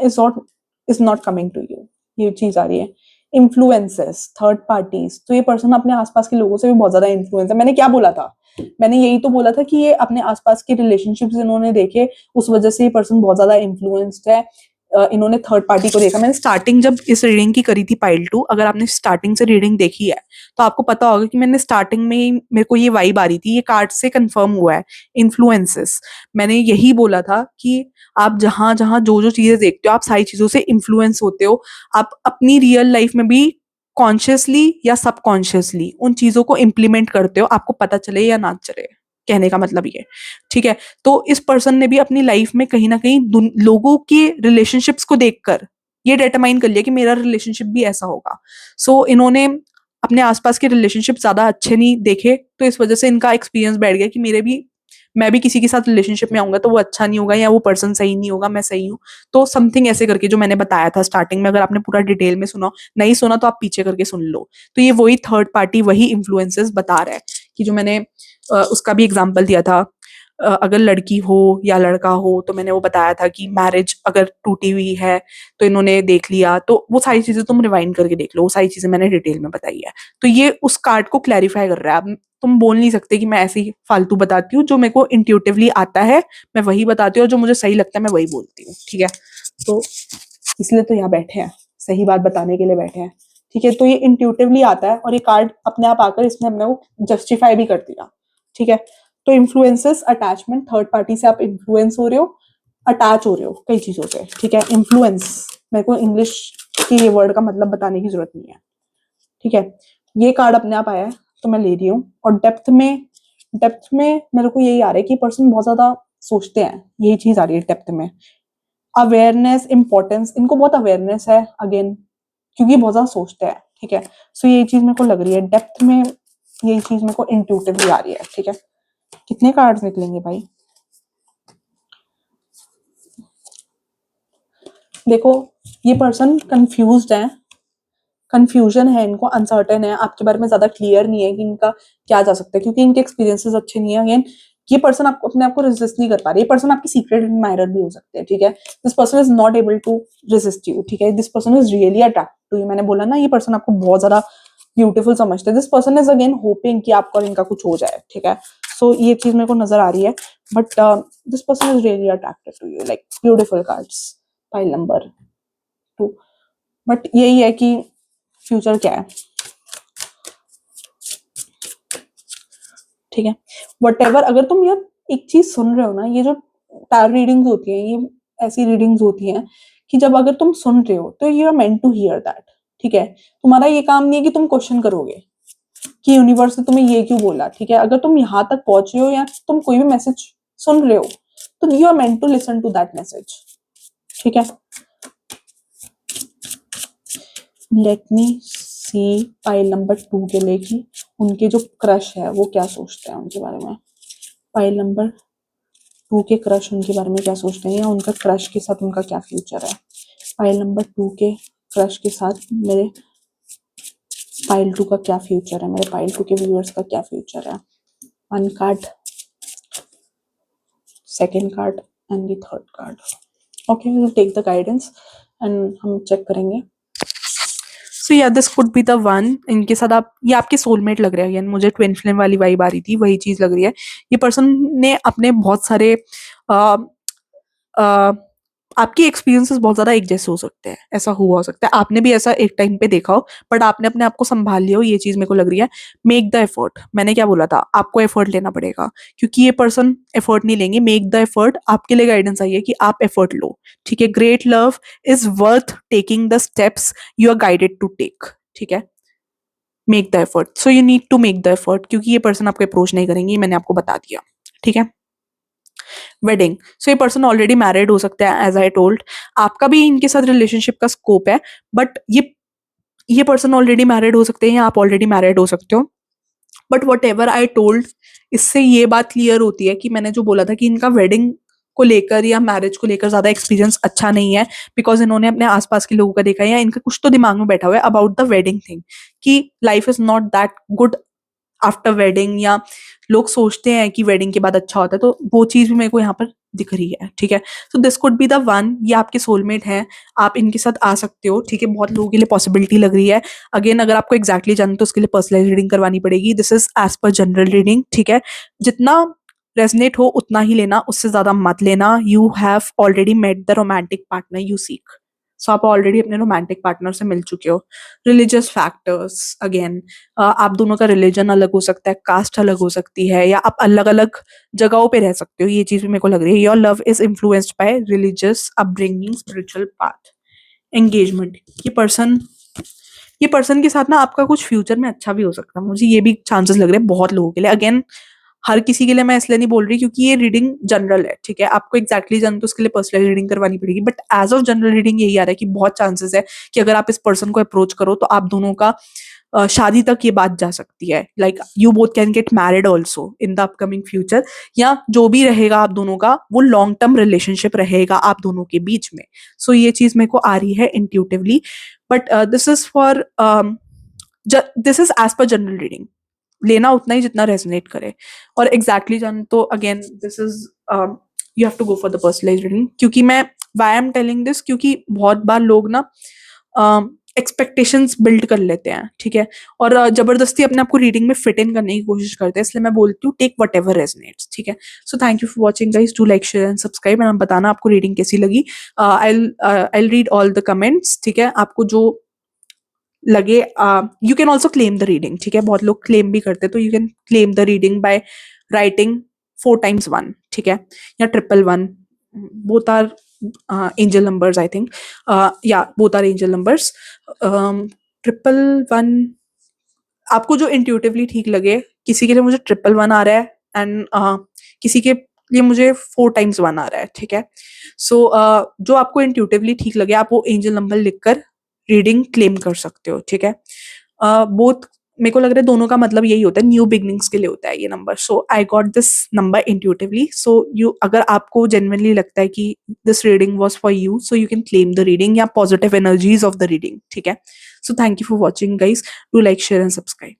is not coming to you. ये चीज आ रही है। इन्फ्लुएंसेस, थर्ड पार्टीज, तो ये पर्सन अपने आसपास के लोगों से भी बहुत ज्यादा इन्फ्लुएंस है। मैंने क्या बोला था, मैंने यही तो बोला था कि ये अपने आसपास के रिलेशनशिप्स इन्होंने देखे, उस वजह से ये पर्सन बहुत ज्यादा इन्फ्लुएंस्ड है। इन्होंने थर्ड पार्टी को देखा। मैंने स्टार्टिंग जब इस रीडिंग की करी थी पाइल टू, अगर आपने स्टार्टिंग से रीडिंग देखी है तो आपको पता होगा कि मैंने स्टार्टिंग में ही मेरे को ये वाइब आ रही थी, ये कार्ड से कंफर्म हुआ है, इन्फ्लुएंसेस। मैंने यही बोला था कि आप जहां जहां जो जो चीजें देखते हो, आप सारी चीजों से इन्फ्लुएंस होते हो। आप अपनी रियल लाइफ में भी कॉन्शियसली या सबकॉन्शियसली उन चीजों को इम्प्लीमेंट करते हो, आपको पता चले या ना चले। कहने का मतलब ये, ठीक है। तो इस पर्सन ने भी अपनी लाइफ में कहीं ना कहीं लोगों के रिलेशनशिप्स को देखकर ये डिटरमाइन कर लिया कि मेरा रिलेशनशिप भी ऐसा होगा। सो इन्होंने अपने आसपास के रिलेशनशिप ज्यादा अच्छे नहीं देखे, तो इस वजह से इनका एक्सपीरियंस बैठ गया कि मैं भी किसी के साथ रिलेशनशिप में आऊंगा तो वो अच्छा नहीं होगा, या वो पर्सन सही नहीं होगा, मैं सही हूँ। तो समथिंग ऐसे करके जो मैंने बताया था स्टार्टिंग में, अगर आपने पूरा डिटेल में सुना, नहीं सुना तो आप पीछे करके सुन लो। तो ये वही थर्ड पार्टी, वही इन्फ्लुएंसेस बता रहा है कि जो मैंने उसका भी एग्जाम्पल दिया था, अगर लड़की हो या लड़का हो, तो मैंने वो बताया था कि मैरिज अगर टूटी हुई है तो इन्होंने देख लिया, तो वो सारी चीजें तुम रिवाइंड करके देख लो, वो सारी चीजें मैंने डिटेल में बताई है। तो ये उस कार्ड को क्लैरिफाई कर रहा है। अब तुम बोल नहीं सकते कि मैं ऐसे ही फालतू बताती हूँ, जो मेरे को इंट्यूटिवली आता है मैं वही बताती हूँ, और जो मुझे सही लगता है मैं वही बोलती हूँ, ठीक है। तो इसलिए तो यहाँ बैठे हैं, सही बात बताने के लिए बैठे हैं, ठीक है। तो ये इंट्यूटिवली आता है, और ये कार्ड अपने आप आकर इसने अपने को जस्टिफाई भी कर दिया, ठीक है। तो इन्फ्लुएंसेस अटैचमेंट, थर्ड पार्टी से आप इन्फ्लुएंस हो रहे हो, अटैच हो रहे हो कई चीजों से, ठीक है। इन्फ्लुएंस, मेरे को इंग्लिश की ये वर्ड का मतलब बताने की जरूरत नहीं है, ठीक है। ये कार्ड अपने आप आया है तो मैं ले रही हूँ। और डेप्थ में मेरे को यही आ रहा है कि पर्सन बहुत ज्यादा सोचते हैं, यही चीज आ रही है डेप्थ में। अवेयरनेस, इंपॉर्टेंस, इनको बहुत अवेयरनेस है अगेन, क्योंकि बहुत ज्यादा सोचते हैं, ठीक है। सो ये चीज मेरे को लग रही है डेप्थ में, यही चीज मेरे को इंट्यूटिवली आ रही है, ठीक है। कितने कार्ड्स निकलेंगे भाई? देखो, ये पर्सन कंफ्यूज्ड है, कंफ्यूजन है इनको, अनसर्टेन है, आपके बारे में ज्यादा क्लियर नहीं है कि इनका क्या जा सकता है, क्योंकि इनके एक्सपीरियंसेस अच्छे नहीं है। अगेन, ये पर्सन आपको अपने आप को रेजिस्ट नहीं कर पा रही। ये पर्सन आपकी सीक्रेट एडमायरर भी हो सकते हैं, ठीक है। This person is not able to resist you, ठीक है। This person is really attracted to you. मैंने बोला ना, ये पर्सन आपको बहुत ज्यादा ब्यूटीफुल समझते हैं। This person is again hopping कि आपका और इनका कुछ हो जाए, ठीक है। सो ये चीज मेरे को नजर आ रही है, but this person is really attracted to you, like beautiful cards, pile number 2। But यही है कि फ्यूचर क्या है, ठीक है। वट एवर, अगर तुम यार एक चीज सुन रहे हो ना, ये जो टैरो रीडिंग्स होती है, ये ऐसी रीडिंग्स होती हैं कि जब अगर तुम सुन रहे हो तो you are meant to hear that, ठीक है। तुम्हारा ये काम नहीं है कि तुम क्वेश्चन करोगे कि यूनिवर्स ने तुम्हें ये क्यों बोला, ठीक है। अगर तुम यहाँ तक पहुंच रहे हो या तुम कोई भी मैसेज सुन रहे हो, तो you are meant to listen to that message, ठीक है। Let me see pile number 2 के लिए कि उनके जो क्रश है वो क्या सोचते हैं उनके बारे में। पाइल नंबर 2 के क्रश उनके बारे में क्या सोचते हैं, या उनका क्रश के साथ उनका क्या फ्यूचर है। पाइल नंबर 2 के क्रश के साथ मेरे पाइल 2 का क्या फ्यूचर है, मेरे पाइल 2 के व्यूअर्स का क्या फ्यूचर है। 1 card, second card and the third card. Okay, we will take the guidance and हम चेक करेंगे। सो या this could be the one. इनके साथ आप, ये आपके सोलमेट लग रहे हैं। यानी मुझे ट्विन फ्लेम वाली वाइब आ रही थी, वही चीज लग रही है। ये पर्सन ने अपने बहुत सारे आ, आ, आपके एक्सपीरियंसेस बहुत ज्यादा एक जैसे हो सकते हैं, ऐसा हुआ हो सकता है, आपने भी ऐसा एक टाइम पे देखा हो, बट आपने अपने आप को संभाल लिया हो, ये चीज मेरे को लग रही है। मेक द एफर्ट, मैंने क्या बोला था, आपको एफर्ट लेना पड़ेगा, क्योंकि ये पर्सन एफर्ट नहीं लेंगे। मेक द एफर्ट, आपके लिए गाइडेंस आई है कि आप एफर्ट लो, ठीक है। Great love is worth taking the steps you are guided to take, ठीक है। Make the effort, so you need to make the effort, क्योंकि ये पर्सन आपको अप्रोच नहीं करेंगे, मैंने आपको बता दिया, ठीक है। वेडिंग, सो ये पर्सन ऑलरेडी मैरिड हो सकता है, एज आई टोल्ड। आपका भी इनके साथ रिलेशनशिप का स्कोप है, बट ये पर्सन ऑलरेडी मैरिड हो सकते हैं, या आप ऑलरेडी मैरिड हो सकते हो। But what ever I told, इससे ये बात क्लियर होती है कि मैंने जो बोला था कि इनका वेडिंग को लेकर या मैरिज को लेकर ज्यादा एक्सपीरियंस अच्छा नहीं है, बिकॉज इन्होंने अपने आसपास के लोगों का देखा है, या इनका कुछ तो दिमाग में बैठा हुआ है अबाउट द वेडिंग थिंग, कि life is not that good after wedding, या लोग सोचते हैं कि वेडिंग के बाद अच्छा होता है, तो वो चीज भी मेरे को यहाँ पर दिख रही है, ठीक है। तो this could be the one, ये आपके सोलमेट हैं, आप इनके साथ आ सकते हो, ठीक है। बहुत लोगों के लिए पॉसिबिलिटी लग रही है। अगेन, अगर आपको एक्जैक्टली जानना तो उसके लिए पर्सनलाइज रीडिंग करवानी पड़ेगी। This is as per general reading, ठीक है। जितना रेजनेट हो उतना ही लेना, उससे ज्यादा मत लेना। You have already met the romantic partner you seek, so आप ऑलरेडी अपने रोमांटिक पार्टनर से मिल चुके हो। रिलीजियस फैक्टर्स, अगेन आप दोनों का रिलीजन अलग हो सकता है, कास्ट अलग हो सकती है, या आप अलग अलग जगहों पे रह सकते हो, ये चीज भी मेरे को लग रही है। Your love is influenced by religious upbringing, spiritual path. Engagement, ये पर्सन के साथ ना आपका कुछ फ्यूचर में अच्छा भी हो सकता है, मुझे ये भी चांसेस लग रहे हैं बहुत लोगों के लिए। अगेन, हर किसी के लिए मैं इसलिए नहीं बोल रही क्योंकि ये रीडिंग जनरल है, ठीक है। आपको एक्जैक्टली जानते तो उसके लिए पर्सनल रीडिंग करवानी पड़ेगी, but as of general reading यही आ रहा है कि बहुत चांसेस है कि अगर आप इस पर्सन को अप्रोच करो तो आप दोनों का शादी तक ये बात जा सकती है। Like you both can get married also in the upcoming future, या जो भी रहेगा आप दोनों का वो लॉन्ग टर्म रिलेशनशिप रहेगा आप दोनों के बीच में। सो ये चीज मेरे को आ रही है intuitively, but this is for this is as per general reading, लेना उतना ही जितना रेजोनेट करे। और एग्जैक्टली जान तो again this is you have to go for the personalised reading. क्योंकि मैं why I am telling this, क्योंकि बहुत बार लोग ना एक्सपेक्टेशंस बिल्ड कर लेते हैं, ठीक है, और जबरदस्ती अपने आप को रीडिंग में फिट इन करने की कोशिश करते हैं। इसलिए मैं बोलती हूँ टेक वट एवर रेजनेट्स, ठीक है। So thank you for watching guys, do like share and subscribe and बताना आपको रीडिंग कैसी लगी। I read all the comments, ठीक है। आपको जो लगे, you can also claim the reading, ठीक है। बहुत लोग क्लेम भी करते हैं, तो you can claim the reading by writing 4 times 1, ठीक है, या 111, both are angel numbers I think, yeah, both are angel numbers। 111, आपको जो इंट्यूटिवली ठीक लगे। किसी के लिए मुझे 111 आ रहा है एंड किसी के लिए मुझे 4 times 1 आ रहा है, ठीक है। सो जो आपको इंट्यूटिवली ठीक लगे आप वो एंजल नंबर लिखकर रीडिंग क्लेम कर सकते हो, ठीक है। बोथ, मेरे को लग रहा है दोनों का मतलब यही होता है, न्यू बिगनिंग्स के लिए होता है ये number. So I got this number intuitively. So you, अगर आपको जेन्युइनली लगता है कि this reading was for you, so you can claim the reading या positive energies of the reading, ठीक है। So thank you for watching guys, do like share and subscribe.